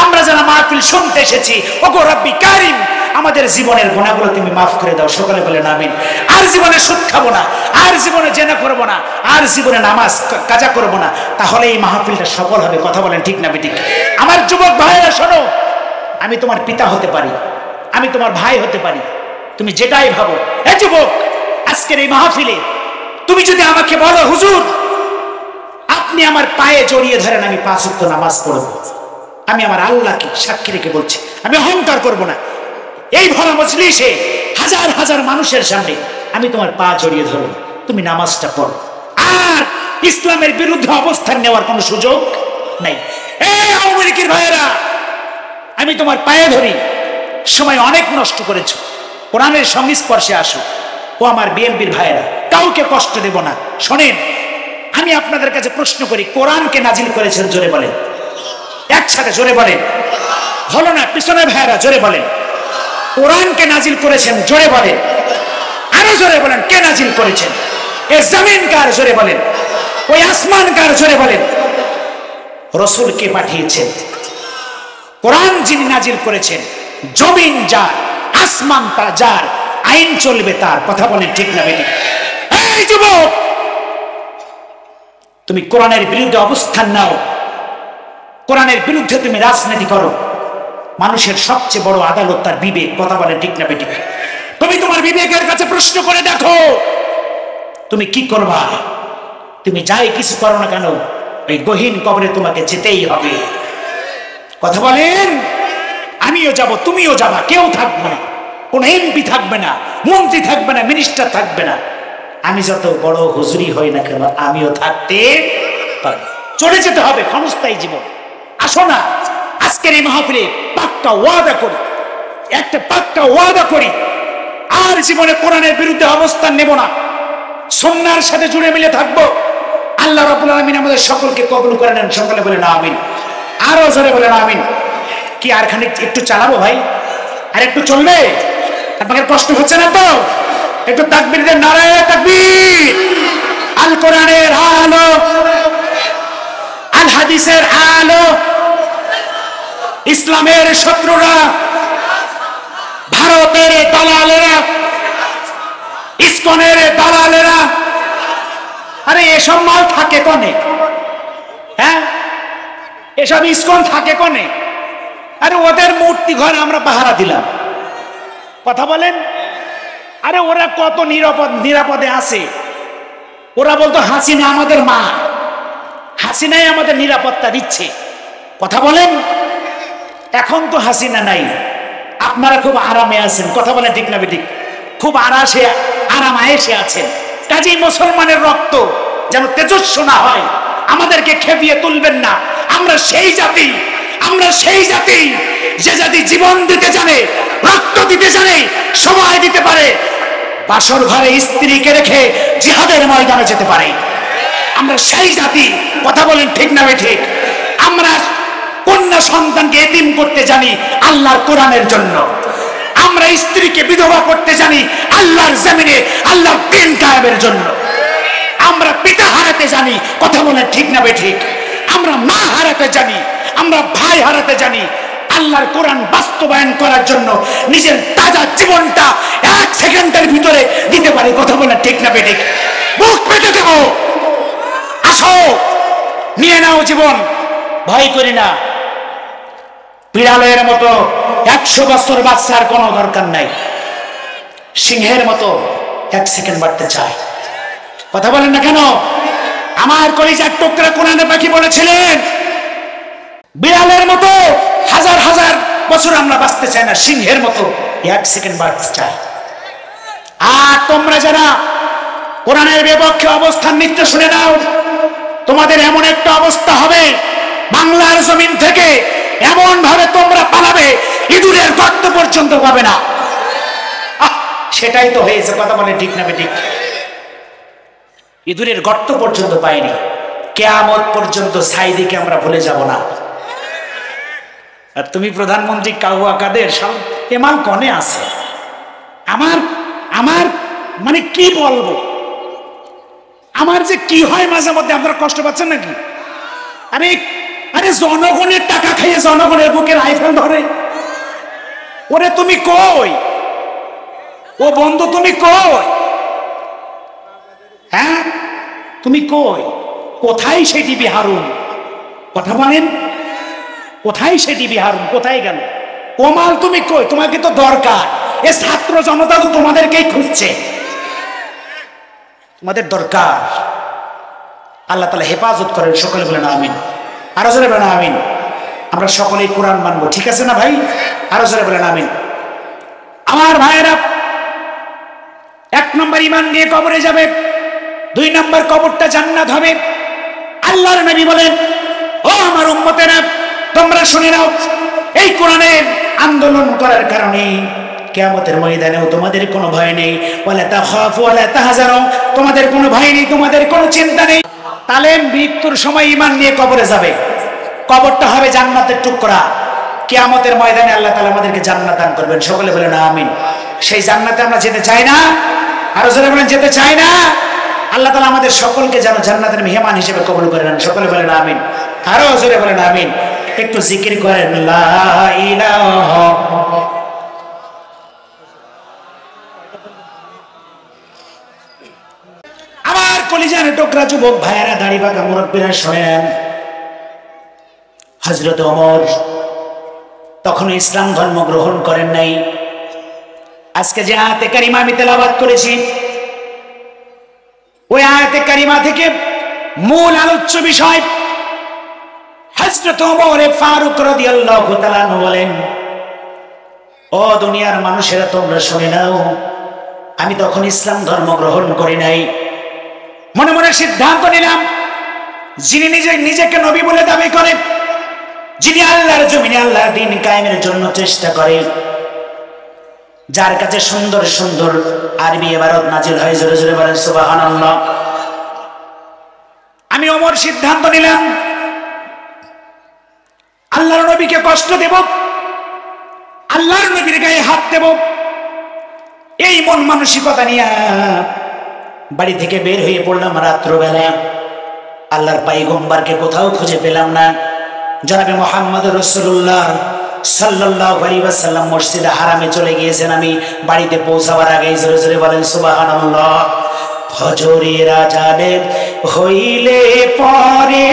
আমরা যারা মাহফিল শুনতে এসেছি ওগো রব্বি কারিম আমাদের জীবনের গুনাহগুলো তুমি মাফ করে দাও। সকলে বলেন আমিন। আর জীবনে সুদ খাবো না, আর জীবনে জেনা করবো না, আর জীবনে নামাজ কাজা করবো না, তাহলে এই মাহফিলটা সফল হবে। কথা বলেন ঠিক না ঠিক? আমার যুবক ভাইরা শোনো, আমি তোমার পিতা হতে পারি, আমি তোমার ভাই হতে পারি, তুমি যেটাই ভাবো। এ যুবক, আজকের এই মাহফিলে তুমি যদি আমাকে বলো হুজুর আপনি আমার পায়ে জড়িয়ে ধরেন, আমি 5 ওয়াক্ত নামাজ পড়ব, আমি আমার আল্লাহকে সাক্ষী রেখে বলছি, আমি অহংকার করব না, এই ভরা মজলিসে হাজার হাজার মানুষের সামনে আমি তোমার পা জড়িয়ে ধরব, তুমি নামাজটা পড়ো। আর ইসলামের বিরুদ্ধে অবস্থান নেওয়ার কোনো সুযোগ নাই। এই আওয়ামী লীগের ভাইয়েরা, আমি তোমার পায়ে ধরি, সময় অনেক নষ্ট করেছো, কোরআনের সংস্পর্শে আসো। ও আমার বিএনপির ভাইয়েরা, কাউকে কষ্ট দেব না। শোনেন, আমি আপনাদের কাছে প্রশ্ন করি, কোরআনকে নাজিল করেছেন জোরে বলেন, একসাথে জোরে বলেন। হলো না? পিছনের ভাইয়েরা জোরে বলেন। কোরআনকে নাজিল করেছেন জোরে বলেন, আরো জোরে বলেন। কে নাজিল করেছেন? এ জমিন কার? জোরে বলেন। ওই আসমান কার? জোরে বলেন। রাসূল কে পাঠিয়েছেন? কোরআন যিনি নাজিল করেছেন, জমিন যার, আসমান তা যার, আইন চলবে তার। কথা বলেন ঠিক না বেটি? এই যুবক, তুমি কোরআনের বিরুদ্ধে অবস্থান নাও, কোরআনের বিরুদ্ধে তুমি রাজনীতি করো, মানুষের সবচেয়ে বড় আদালত তার বিবেক। কথা বলেন ঠিক না বেটি? তুমি তোমার বিবেকের কাছে প্রশ্ন করে দেখো, তুমি কি করবা? তুমি যাই কিছু করো না কেন, ওই গহীন কবরে তোমাকে যেতেই হবে। কথা বলেন। আমিও যাব, তুমিও যাবা, কেউ থাকবে না, কোন এমপি থাকবে না, মন্ত্রী থাকবে না, মিনিস্টার থাকবে না। আমি যত বড় হুজুরি হই না কেন, আমিও থাকতে পারি। চলে যেতে হবে, ক্ষণস্থায়ী জীবন। আসো না, আজকের এই মাহফিলে পাক্কা ওয়াদা করি, একটা পাক্কা ওয়াদা করি, আর জীবনে কোরআনের বিরুদ্ধে অবস্থান নেব না, সুন্নাহর সাথে জুড়ে মিলে থাকবো। আল্লাহ রাব্বুল আলামিন আমাদের সকলকে কবুল করে নেন। সকলে বলেন আমিন। আরো জোরে বলেন আমিন। কি আর খানিক একটু চালাবো ভাই? আর একটু চলবে? আপনাদের কষ্ট হচ্ছে না তো? একটু তাকবীর দেন, নারায়ে তাকবীর। আল কোরআনের আলো, আল হাদিসের আলো, ইসলামের শত্রুরা, ভারতের দালালেরা, ইসকনের দালালেরা, আরে এসব মাল থাকে কোনে? হ্যাঁ, এসব ইসকন থাকে কোনে? আরে ওদের মূর্তি ঘরে আমরা পাহারা দিলাম। কথা বলেন। আরে ওরা কত নিরাপদে আছে। ওরা বলতো হাসিনা আমাদের মা, হাসিনাই আমাদের নিরাপত্তা দিচ্ছে। কথা বলেন। এখন তো হাসিনা নাই, আপনারা খুব আরামে আছেন, কথা বলে ঠিক না বেঠিক? খুব আরাম আয়েসে আছেন। কাজেই মুসলমানের রক্ত যেন তেজস্ব না হয়, আমাদেরকে খেপিয়ে তুলবেন না। আমরা সেই জাতি, আমরা সেই জাতি যে জাতি জীবন দিতে জানে, রক্ত দিতে জানে, সময় দিতে পারে, বাসর ঘরে স্ত্রীকে রেখে জিহাদের ময়দানে যেতে পারে। আমরা সেই জাতি, কথা বলেন ঠিক না বেঠিক? আমরা কন্যা সন্তানকে এতিম করতে জানি আল্লাহর কোরআনের জন্য। আমরা স্ত্রীকে বিধবা করতে জানি আল্লাহর জমিনে আল্লাহর দ্বীন কায়েমের জন্য। আমরা পিতা হারাতে জানি, কথা বলেন ঠিক না বেঠিক? আমরা মা হারাতে জানি, আমরা ভাই হারাতে জানি, আল্লাহর কোরআন বাস্তবায়ন করার জন্য নিজের তাজা জীবনটা 1 সেকেন্ডের ভিতরে দিতে পারি, কথা বলেন ঠিক না বেঠিক? বুক পেতে দেব, আসো নিয়ে নাও জীবন, ভয় করি না। বিড়ালের মতো 100 বছর বাচ্চার কোনো দরকার নাই, সিংহের মতো 1 সেকেন্ড বাড়তে চায়, কথা বলেন না কেন? আমার কলিজার টুকরা কোরআনে পাখি বলেছিলেন, বিড়ালের মতো হাজার হাজার বছর আমরা বাঁচতে চাই না, সিংহের মতো 1 সেকেন্ড বাড়তে চাই। আর তোমরা যারা কোরআনের বিপক্ষে অবস্থান নিতে, শুনে নাও, তোমাদের এমন একটা অবস্থা হবে, বাংলার জমিন থেকে এমন ভাবে তোমরা পালাবে, ইঁদুরের গর্ত পর্যন্ত পাবে না। সেটাই তো হয়েছে, কথা বলে ঠিক না বেঠিক? ইঁদুরের গর্ত পর্যন্ত পাইনি, কিয়ামত পর্যন্ত সাইদিকে আমরা ভুলে যাব না। আর তুমি প্রধানমন্ত্রী কাউয়া কাদের এমাল কনে আছে? আমার আমার মানে কি বলবো, আমার যে কি হয় মাঝে মধ্যে, আপনারা কষ্ট পাচ্ছেন নাকি? আরে আরে জনগণের টাকা খেয়ে জনগণের বুকে রাইফেল ধরে, ওরে তুমি কই? ও বন্ধু তুমি কই? হ্যাঁ তুমি কই? কোথায় সেটি বিহারুন? কথা বলেন, কোথায় সেটি বিহারুন? কোথায় গেল? ওমাল তুমি কই? তোমাকে তো দরকার, এ ছাত্র জনতা তো তোমাদেরকেই খুঁজছে, তোমাদের দরকার। আল্লাহ তাআলা হেফাজত করেন, সকলে বলেন আমিন। আরো জোরে বলেন আমিন। আমরা সকলেই কোরআন মানবো, ঠিক আছে না ভাই? আরো জোরে বলেন আমিন। আমার ভাইয়েরা, 1 নম্বর ঈমান নিয়ে কবরে যাবে, 2 নম্বর কবরটা জান্নাত হবে। আল্লাহর নবী বলেন, ও আমার উম্মতেরা, তোমরা শুনে নাও, এই কোরআনের আন্দোলন করার কারণে কিয়ামতের ময়দানেও তোমাদের কোনো ভয় নেই, ওয়ালা তাখাফু ওয়ালা তাহজানু, তোমাদের কোনো ভয় নেই, তোমাদের কোনো চিন্তা নেই। তাহলে মৃত্যুর সময় ঈমান নিয়ে কবরে যাবে, কবরটা হবে জান্নাতের টুকরা। কিয়ামতের ময়দানে আল্লাহ তাআলা আমাদেরকে জান্নাত দান করবেন, সকলে বলেন আমিন। সেই জান্নাতে আমরা যেতে চাই না? আরো জোরে বলেন, যেতে চাই না? আল্লাহ তাআলা আমাদের সকলকে যেন জান্নাতের মেহমান হিসেবে কবুল করে নেন, সকলে বলেন আমিন। আরো জোরে বলেন আমিন। একটু জিকির করেন, লা ইলাহা। আমার কলিজার টুকরা যুবক ভাইয়েরা, দাড়ি পাকা মুরব্বীরা, শোনেন, হযরত ওমর তখন ইসলাম ধর্ম গ্রহণ করেন নাই। আজকে যে আয়াতে কারিমা আমি তেলাওয়াত করেছি, ওই আয়াতে কারিমা থেকে মূল আলোচ্য বিষয় হযরত ওমর ফারুক রাদিয়াল্লাহু তাআলা আনহু বলেন, ও দুনিয়ার মানুষেরা তোমরা শুনে নাও, আমি তখন ইসলাম ধর্ম গ্রহণ করি নাই, মনে মনে সিদ্ধান্ত নিলাম, যিনি নিজেকে নবী বলে দাবি করে, যিনি আল্লাহর জমিনে আল্লাহর দ্বীন কায়েমের জন্য চেষ্টা করে, যার কাছে সুন্দর সুন্দর আরবি ইবারত নাজিল হয়, জোরে জোরে বলেন সুবহানাল্লাহ। আমি ওমর সিদ্ধান্ত নিলাম, আল্লাহর নবীকে কষ্ট দেব, আল্লাহর নবীর গায়ে হাত দেব, এই মন মানসিকতা নিয়ে বাড়ি থেকে বের হয়ে পড়লাম রাত্রবেলা। আল্লাহর পয়গম্বরকে কোথাও খুঁজে পেলাম না। জনাবে মুহাম্মদ রাসূলুল্লাহ সাল্লাল্লাহু আলাইহি ওয়াসাল্লাম মসজিদে হারামে চলে গিয়েছেন। আমি বাড়িতে পৌঁছাবার আগে জোরে জোরে বলেন সুবহানাল্লাহ। ফজরের আযানে হইলে পরে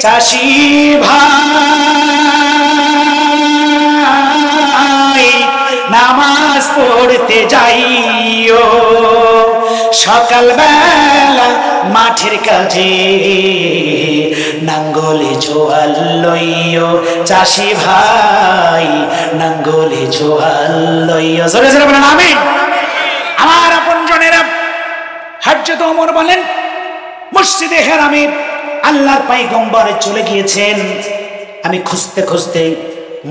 চাষি ভাই নামাজ পড়তে যাইও, সকালবেলা মাঠের কাজে নাঙ্গলে জোয়াল লইও চাষি ভাই, নাঙ্গলে জোয়াল লইও। জোরে জোরে বলেন আমিন। আমার আপনজনেরা, হযরত ওমর বলেন মসজিদে হারামে আল্লাহর পয়গম্বর চলে গিয়েছেন। আমি খুঁজতে খুঁজতে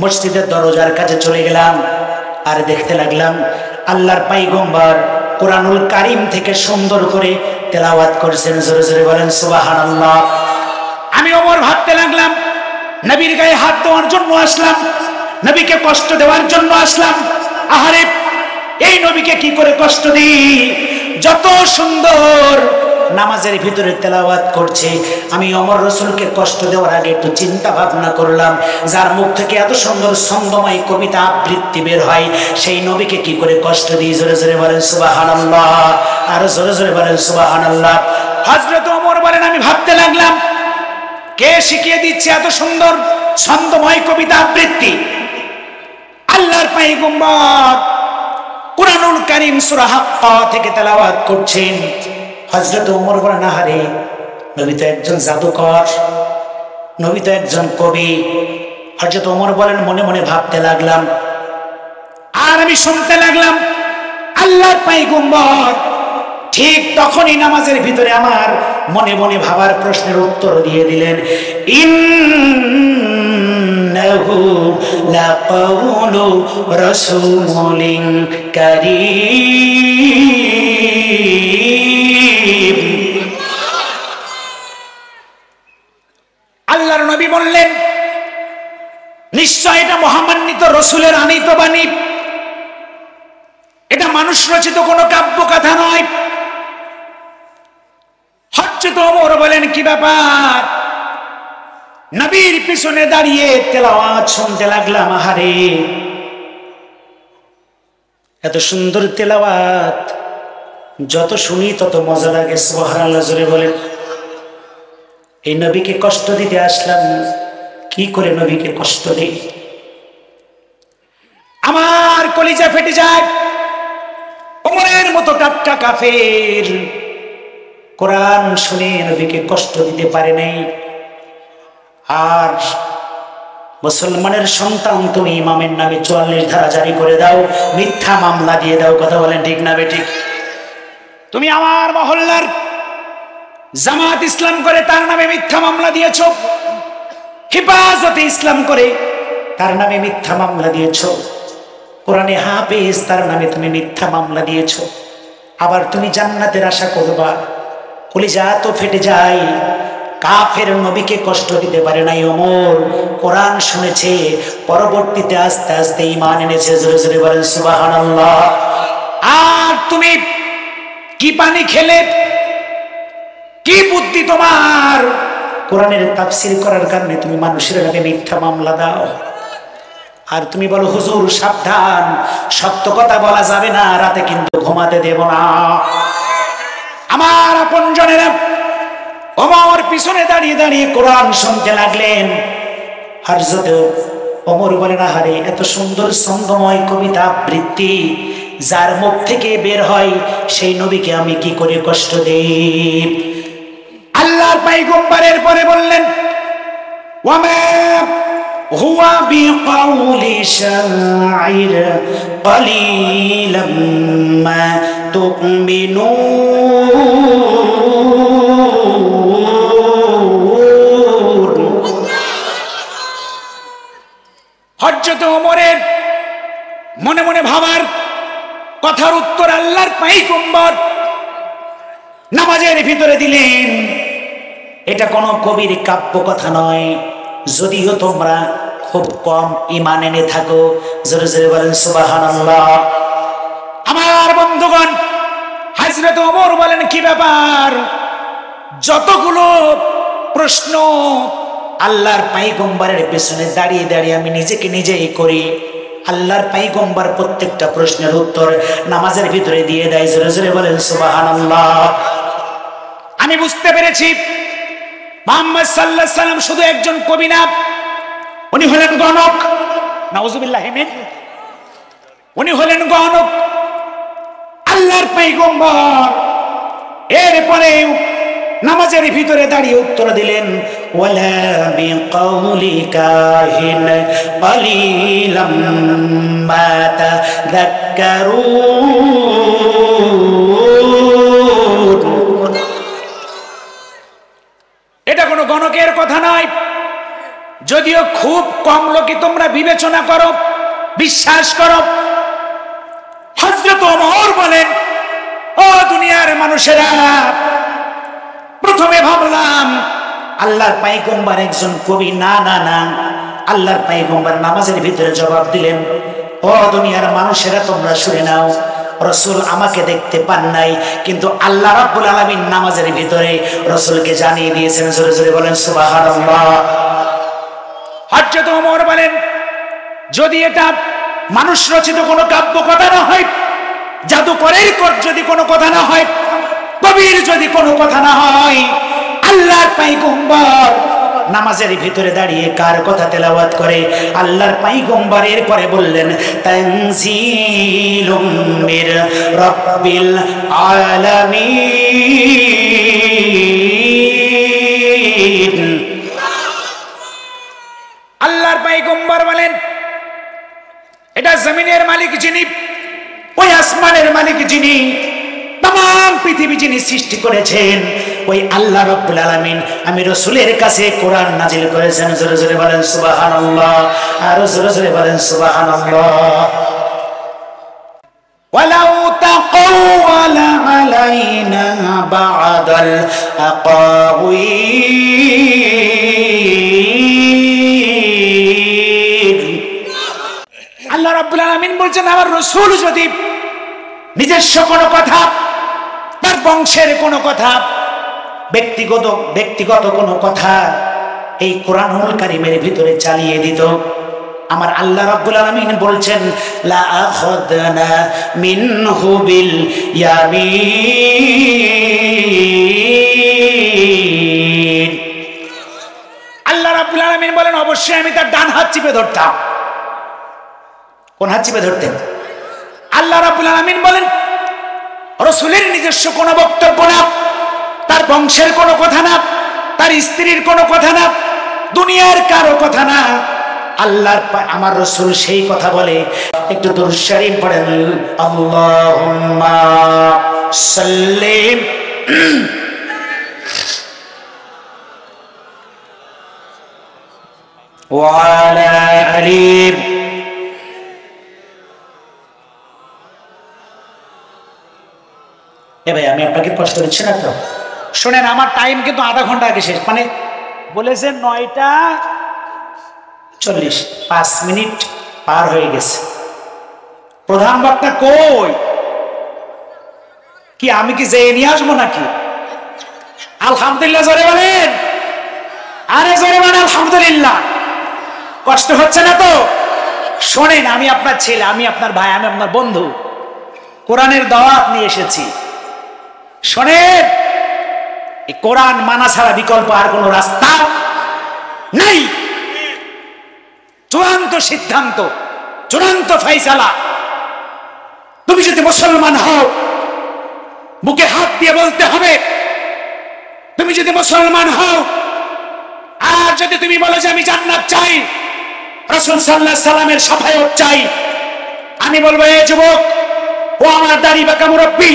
মসজিদের দরজার কাছে চলে গেলাম, আর দেখতে লাগলাম আল্লাহর পয়গম্বর কোরআনুল কারীম থেকে সুন্দর করে তেলাওয়াত করছেন। জোরে জোরে বলেন সুবহানাল্লাহ। আমি ওমর ভাবতে লাগলাম, নবীর গায়ে হাত দেওয়ার জন্য আসলাম, নবীকে কষ্ট দেওয়ার জন্য আসলাম। আহারে, এই নবীকে কি করে কষ্ট দিই? যত সুন্দর নামাজের ভিতরে তেলাওয়াত করছে, আমি ওমর রাসূলকে কষ্ট দেওয়ার আগে একটু চিন্তা ভাবনা করলাম, যার মুখ থেকে এত সুন্দর ছন্দময় কবিতা আবৃত্তি বের হয়, সেই নবীকে কি করে কষ্ট দিই? জোরে জোরে বলেন সুবহানাল্লাহ। আর জোরে জোরে বলেন সুবহানাল্লাহ। হযরত ওমর বলেন আমি ভাবতে লাগলাম, কে শিখিয়ে দিচ্ছে এত সুন্দর ছন্দময় কবিতা আবৃত্তি? আল্লাহর পয়গম্বর কুরআনুল কারীম সূরা হাক্কা থেকে তেলাওয়াত করছেন। হযরত ওমর বলেন আহারে, নবী তো একজন জাদুকর, নবী তো একজন কবি। হযরত ওমর বলেন মনে মনে ভাবতে লাগলাম, আর আমি শুনতে লাগলাম আল্লাহর পয়গম্বর ঠিক তখনই নামাজের ভিতরে আমার মনে মনে ভাবার প্রশ্নের উত্তর দিয়ে দিলেন, ইন্নাহু লাকাউলু রাসূলিন কারীম। আল্লাহর নবী বললেন, নিশ্চয় এটা মহামান্বিত রাসূলের আনীত বাণী, এটা মানুষ রচিত কোনো কাব্য কথা নয়। হযরত ওমর বলেন কি ব্যাপার? নবীর পিছনে দাঁড়িয়ে তেলাওয়াত শুনতে লাগলাম। আহারে, এত সুন্দর তেলাওয়াত, যত শুনি তত মজা লাগে। সুবহানাল্লাহ। জোরে বলেন। এই নবীকে কষ্ট দিতে আসলাম, কি করে নবীকে কষ্ট দেই? আমার কলিজা ফেটে যায়। ওমরের মতো টাটকা কাফের কোরআন শুনে নবীকে কষ্ট দিতে পারে নাই, আর মুসলমানের সন্তান তুমি ইমামের নামে 44 ধারা জারি করে দাও, মিথ্যা মামলা দিয়ে দাও। কথা বলেন ঠিক না বেঠিক? তুমি আমার মহল্লার জামাত ইসলাম করে তার নামে মিথ্যা মামলা দিয়েছ, হেফাজতে ইসলাম করে তার নামে মিথ্যা মামলা দিয়েছ, কোরআনে হাফেজ তার নামে তুমি মিথ্যা মামলা দিয়েছ, আবার তুমি জান্নাতের আশা করবা। কলিজা তো ফেটে যায়। কাফের নবীকে কষ্ট দিতে পারে নাই ওমর, কোরআন শুনেছে, পরবর্তীতে আস্তে আস্তে ঈমান এনেছে। জোরে জোরে বলেন সুবহানাল্লাহ। আর তুমি কি পানি খেলে, কি বুদ্ধি তোমার? কোরআনের তাফসীর করার কারণে তুমি মানুষের নামে মিথ্যা মামলা দাও, আর তুমি বলো হুজুর সাবধান, সত্য কথা বলা যাবে না, রাতে কিন্তু ঘুমাতে দেব না। আমার আপনজনেরা, ওমর পিছনে দাঁড়িয়ে দাঁড়িয়ে কোরআন শুনতে লাগলেন। হযরত ওমর বলেন আহারে, এত সুন্দর ছন্দময় কবিতা আবৃত্তি যার মুখ থেকে বের হয়, সেই নবীকে আমি কি করে কষ্ট দেই? আল্লাহর পয়গম্বরের পরে বললেন, ওয়ামা হুয়া বিকাউলি শাইর কলিলাম মা তুমিনুন। হযরত ওমরের মনে মনে ভাবার কথার উত্তর আল্লাহর পয়গম্বর নামাজের ভিতরে দিলেন। এটা কোনো কবির কাব্য কথা নয়, যদিও তোমরা খুব কম ঈমান এনে থাকো। জোরে জোরে বলেন সুবহানাল্লাহ। আমার বন্ধুগণ, হযরত ওমর বলেন কি ব্যাপার? যতগুলো প্রশ্ন আল্লাহর পয়গম্বরের পেছনে দাঁড়িয়ে দাঁড়িয়ে আমি নিজেকে নিজেই করি, আল্লাহর পয়গম্বর প্রত্যেকটা প্রশ্নের উত্তর নামাজের ভিতরে দিয়ে দেয়। জোরে জোরে বলেন সুবহানাল্লাহ। আমি বুঝতে পেরেছি মুহাম্মদ সাল্লাল্লাহু আলাইহি সাল্লাম শুধু একজন কবি না, উনি হলেন গণক। নাউজুবিল্লাহ মিন। উনি হলেন গণক। আল্লাহর পয়গম্বর এরপরে নামাজের ভিতরে দাঁড়িয়ে উত্তর দিলেন, ওয়ালা বিকাউলি কাহিন কালিলাম মা তাযাক্কারুন। এটা কোনো গণকের কথা নয়, যদিও খুব কম লোকই তোমরা বিবেচনা করো, বিশ্বাস করো। হযরত ওমর বলেন, ও দুনিয়ার মানুষেরা, প্রথমে ভাবলাম আল্লাহর পয়গম্বর একজন কবি। না না না, আল্লাহর পয়গম্বর নামাজের ভিতরে জবাব দিলেন, ও দুনিয়ার মানুষেরা তোমরা শুনে নাও, রাসূল আমাকে দেখতে পান নাই, কিন্তু আল্লাহ রাব্বুল আলামিন নামাজের ভিতরে রাসূলকে জানিয়ে দিয়েছেন। জোরে জোরে বলেন সুবহানাল্লাহ। হযরত ওমর বলেন, যদি এটা মানুষ রচিত কোনো কাব্য কথা না হয়, জাদুকরের যদি কোনো কথা না হয়, কবির যদি কোনো কথা না হয়, আল্লাহর পয়গম্বর নামাজের ভিতরে দাঁড়িয়ে কার কথা তেলাওয়াত করে? আল্লাহর পয়গম্বর এরপরে বললেন, তানজিলুম মির রাব্বিল আলামিন। আল্লাহর পয়গম্বর বলেন, এটা জমিনের মালিক যিনি, ওই আসমানের মালিক যিনি, तमाम পৃথিবী যিনি সৃষ্টি করেছেন, ওই আল্লাহ রাব্বুল আলামিন আমি রাসূলের কাছে কোরআন নাজিল করেছেন। জোরে জোরে বলেন সুবহানাল্লাহ, আর জোরে জোরে বলেন সুবহানাল্লাহ। ওয়ালাউ তাকাওয়ালা আলাইনা বা'দাল আকাওয়িন। আল্লাহ রাব্বুল আলামিন বলছেন, আমার রাসূল যদি নিজস্ব কোনো কথা, তার বংশের কোনো কথা, ব্যক্তিগত কোনো কথা এই কোরআনুল কারীমের ভিতরে চালিয়ে দিত, আমার আল্লাহ রাব্বুল আলামিন বলছেন, লা আখাযনা মিনহু বিল ইয়ামিন। আল্লাহ রাব্বুল আলামিন বলেন, অবশ্যই আমি তার ডান হাত চিপে ধরতাম। কোন হাত চিপে ধরতেন? আল্লাহ রাব্বুল আলামিন বলেন, রাসূলের নিজস্ব কোনো বক্তব্য না, তার বংশের কোনো কথা না, তার স্ত্রীর কোনো কথা না, দুনিয়ার কারো কথা না, আল্লাহর আমার রাসূল সেই কথা বলে। একটু দুরূদ শরীফ পড়েন, আল্লাহুম্মা সাল্লি ওয়া আলা আলি। ভাই আমি আপনাকে কষ্ট দিচ্ছি না তো? শোনেন, আমার টাইম কিন্তু আধা ঘন্টা আগে শেষ, মানে বলেছেন 9টা 40, 5 মিনিট পার হয়ে গেছে। প্রধান বক্তা কই? কি আমি কি যেয়ে নিয়ে আসবো নাকি? আলহামদুলিল্লাহ জোরে বলেন, আরে জোরে বলেন আলহামদুলিল্লাহ। কষ্ট হচ্ছে না তো? শোনেন, আমি আপনার ছেলে, আমি আপনার ভাই, আমি আপনার বন্ধু, কোরআনের দাওয়াত নিয়ে এসেছি। শোনেন, এই কোরআন মানা ছাড়া বিকল্প আর কোন রাস্তা নাই। চূড়ান্ত সিদ্ধান্ত, চূড়ান্ত ফয়সালা। তুমি যদি মুসলমান হও, বুকে হাত দিয়ে বলতে হবে, তুমি যদি মুসলমান হও, আর যদি তুমি বলো যে আমি জান্নাত চাই, রাসূল সাল্লাল্লাহু আলাইহি সাল্লামের শাফায়াত চাই, আমি বলবো, এই যুবক, ও আমার দাড়ি বাঁকা মুরব্বী,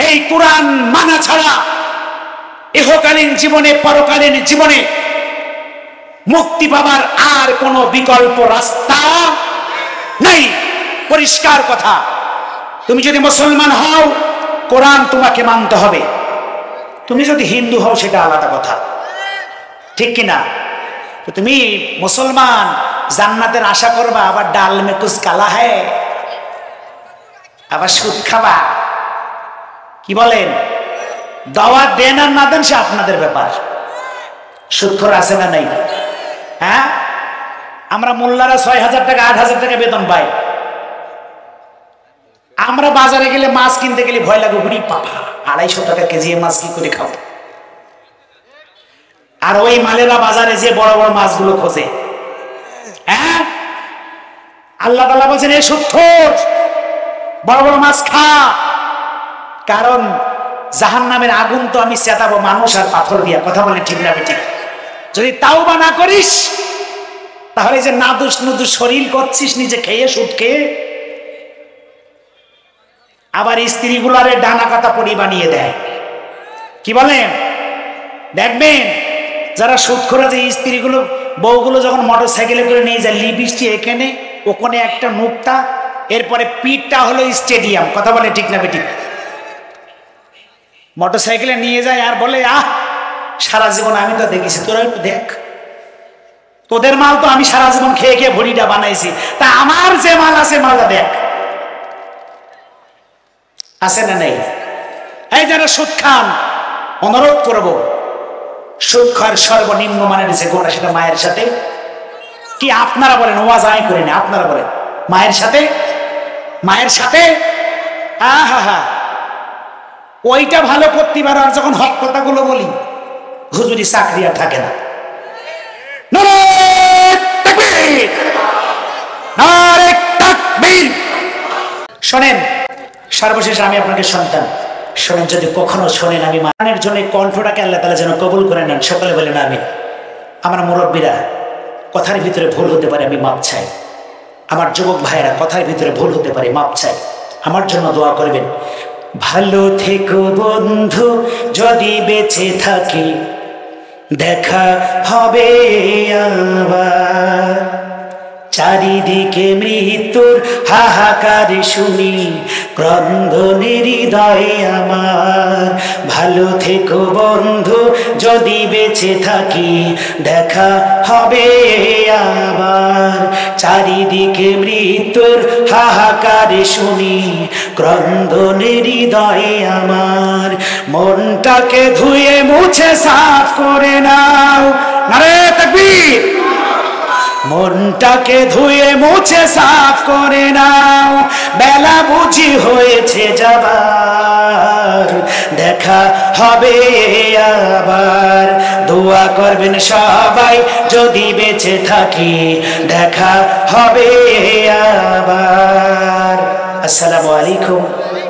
এই কোরআন মানা ছাড়া ইহকালীন জীবনে, পরকালীন জীবনে মুক্তি পাবার আর কোনো বিকল্প রাস্তা নাই। পরিষ্কার কথা। তুমি যদি মুসলমান হও, কোরআন তোমাকে মানতে হবে। তুমি যদি হিন্দু হও, সেটা আলাদা কথা, ঠিক কিনা? তো তুমি মুসলমান, জান্নাতের আশা করবা, আবার ডাল মে কুছ কালা হ্যায়, আবার সুদ খাবা। কি বলেন? দাওয়াত দেন আর না দেন সে আপনাদের ব্যাপার। সুদখোর আছে না নাই? হ্যাঁ, আমরা মোল্লারা 6,000 টাকা 8,000 টাকা বেতন পাই। আমরা বাজারে গেলে, মাছ কিনতে গেলে ভয় লাগে, বুড়ি বাবা 250 টাকা কেজি মাছ কি করে খাবো? আর ওই মালেরা বাজারে যে বড় বড় মাছগুলো খোঁজে। হ্যাঁ, আল্লাহ তাআলা বলছেন, এ সুদখোর, বড় বড় মাছ খা। কারণ জাহান্নামের আগুন তো আমি চেতাবো মানুষ আর পাথর দিয়া, কথা বলে ঠিক না বেঠিক? যদি তাওবা না করিস তাহলে যে নাদুস নুদুস শরীর করছিস নিজে খেয়ে সুদ খেয়ে, আবার স্ত্রীগুলারে ডানা কাটা পরি বানিয়ে দেয়। কি বলেন? দেখবেন যারা সুদ করে যে স্ত্রীগুলো বউগুলো যখন মোটর সাইকেলে করে নিয়ে যায়, লিপস্টিক এখানে ওখানে একটা নুকটা, এরপরে পিঠটা হলো স্টেডিয়াম, কথা বলে ঠিক না বেঠিক? মোটর সাইকেলে নিয়ে যায় আর বলে আহ সারা জীবন আমি তো দেখেছি, তোরা একটু দেখ, তোদের মাল তো আমি সারা জীবন খেয়ে খেয়ে ভরিটা বানাইছি, তা আমার যে মাল আছে মালটা দেখ। আছে না নেই? এই যারা সুদ খান, অনুরোধ করবো, সুদ খাওয়ার সর্বনিম্ন মানের যে গোটা সেটা মায়ের সাথে, কি আপনারা বলেন, ওয়াজ আমি করি না, আপনারা বলেন মায়ের সাথে, মায়ের সাথে আহা হা ওইটা ভালো করতে পারো। আর যখন হক কথাগুলো বলি হুজুরি চাকরি আর থাকে না। শোনেন, সর্বশেষ আমি আপনাকে সন্তান শোনেন, যদি কখনো শোনেন আমি মানের জন্য কণ্ঠটাকে আল্লাহ তাআলা যেন কবুল করে নেন, সকালে বলেন আমি। আমার মুরব্বীরা কথার ভিতরে ভুল হতে পারে, আমি মাপ চাই। আমার যুবক ভাইয়েরা কথার ভিতরে ভুল হতে পারে, মাপ চাই, আমার জন্য দোয়া করবেন। ভালো থেকো বন্ধু, যদি বেঁচে থাকি দেখা হবে আবার। চারিদিকে মৃত্যুর হাহাকার শুনি, ক্রন্দনে হৃদয়ে আমার। ভালো থেকো বন্ধু, যদি বেঁচে থাকি দেখা হবে আবার। চারিদিকে মৃত্যুর হাহাকার শুনি, ক্রন্দনে হৃদয়ে আমার। মনটাকে ধুয়ে মুছে সাফ করে নাও, নারে তাকবীর। মনটাকে ধুয়ে মুছে সাফ করে নাও, বেলা বুঝি হয়েছে যাবার, দেখা হবে আবার। দোয়া করবেন সবাই, যদি বেঁচে থাকি দেখা হবে আবার। আসসালামু আলাইকুম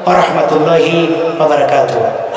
ওয়া রাহমাতুল্লাহি ওয়া বারাকাতুহু।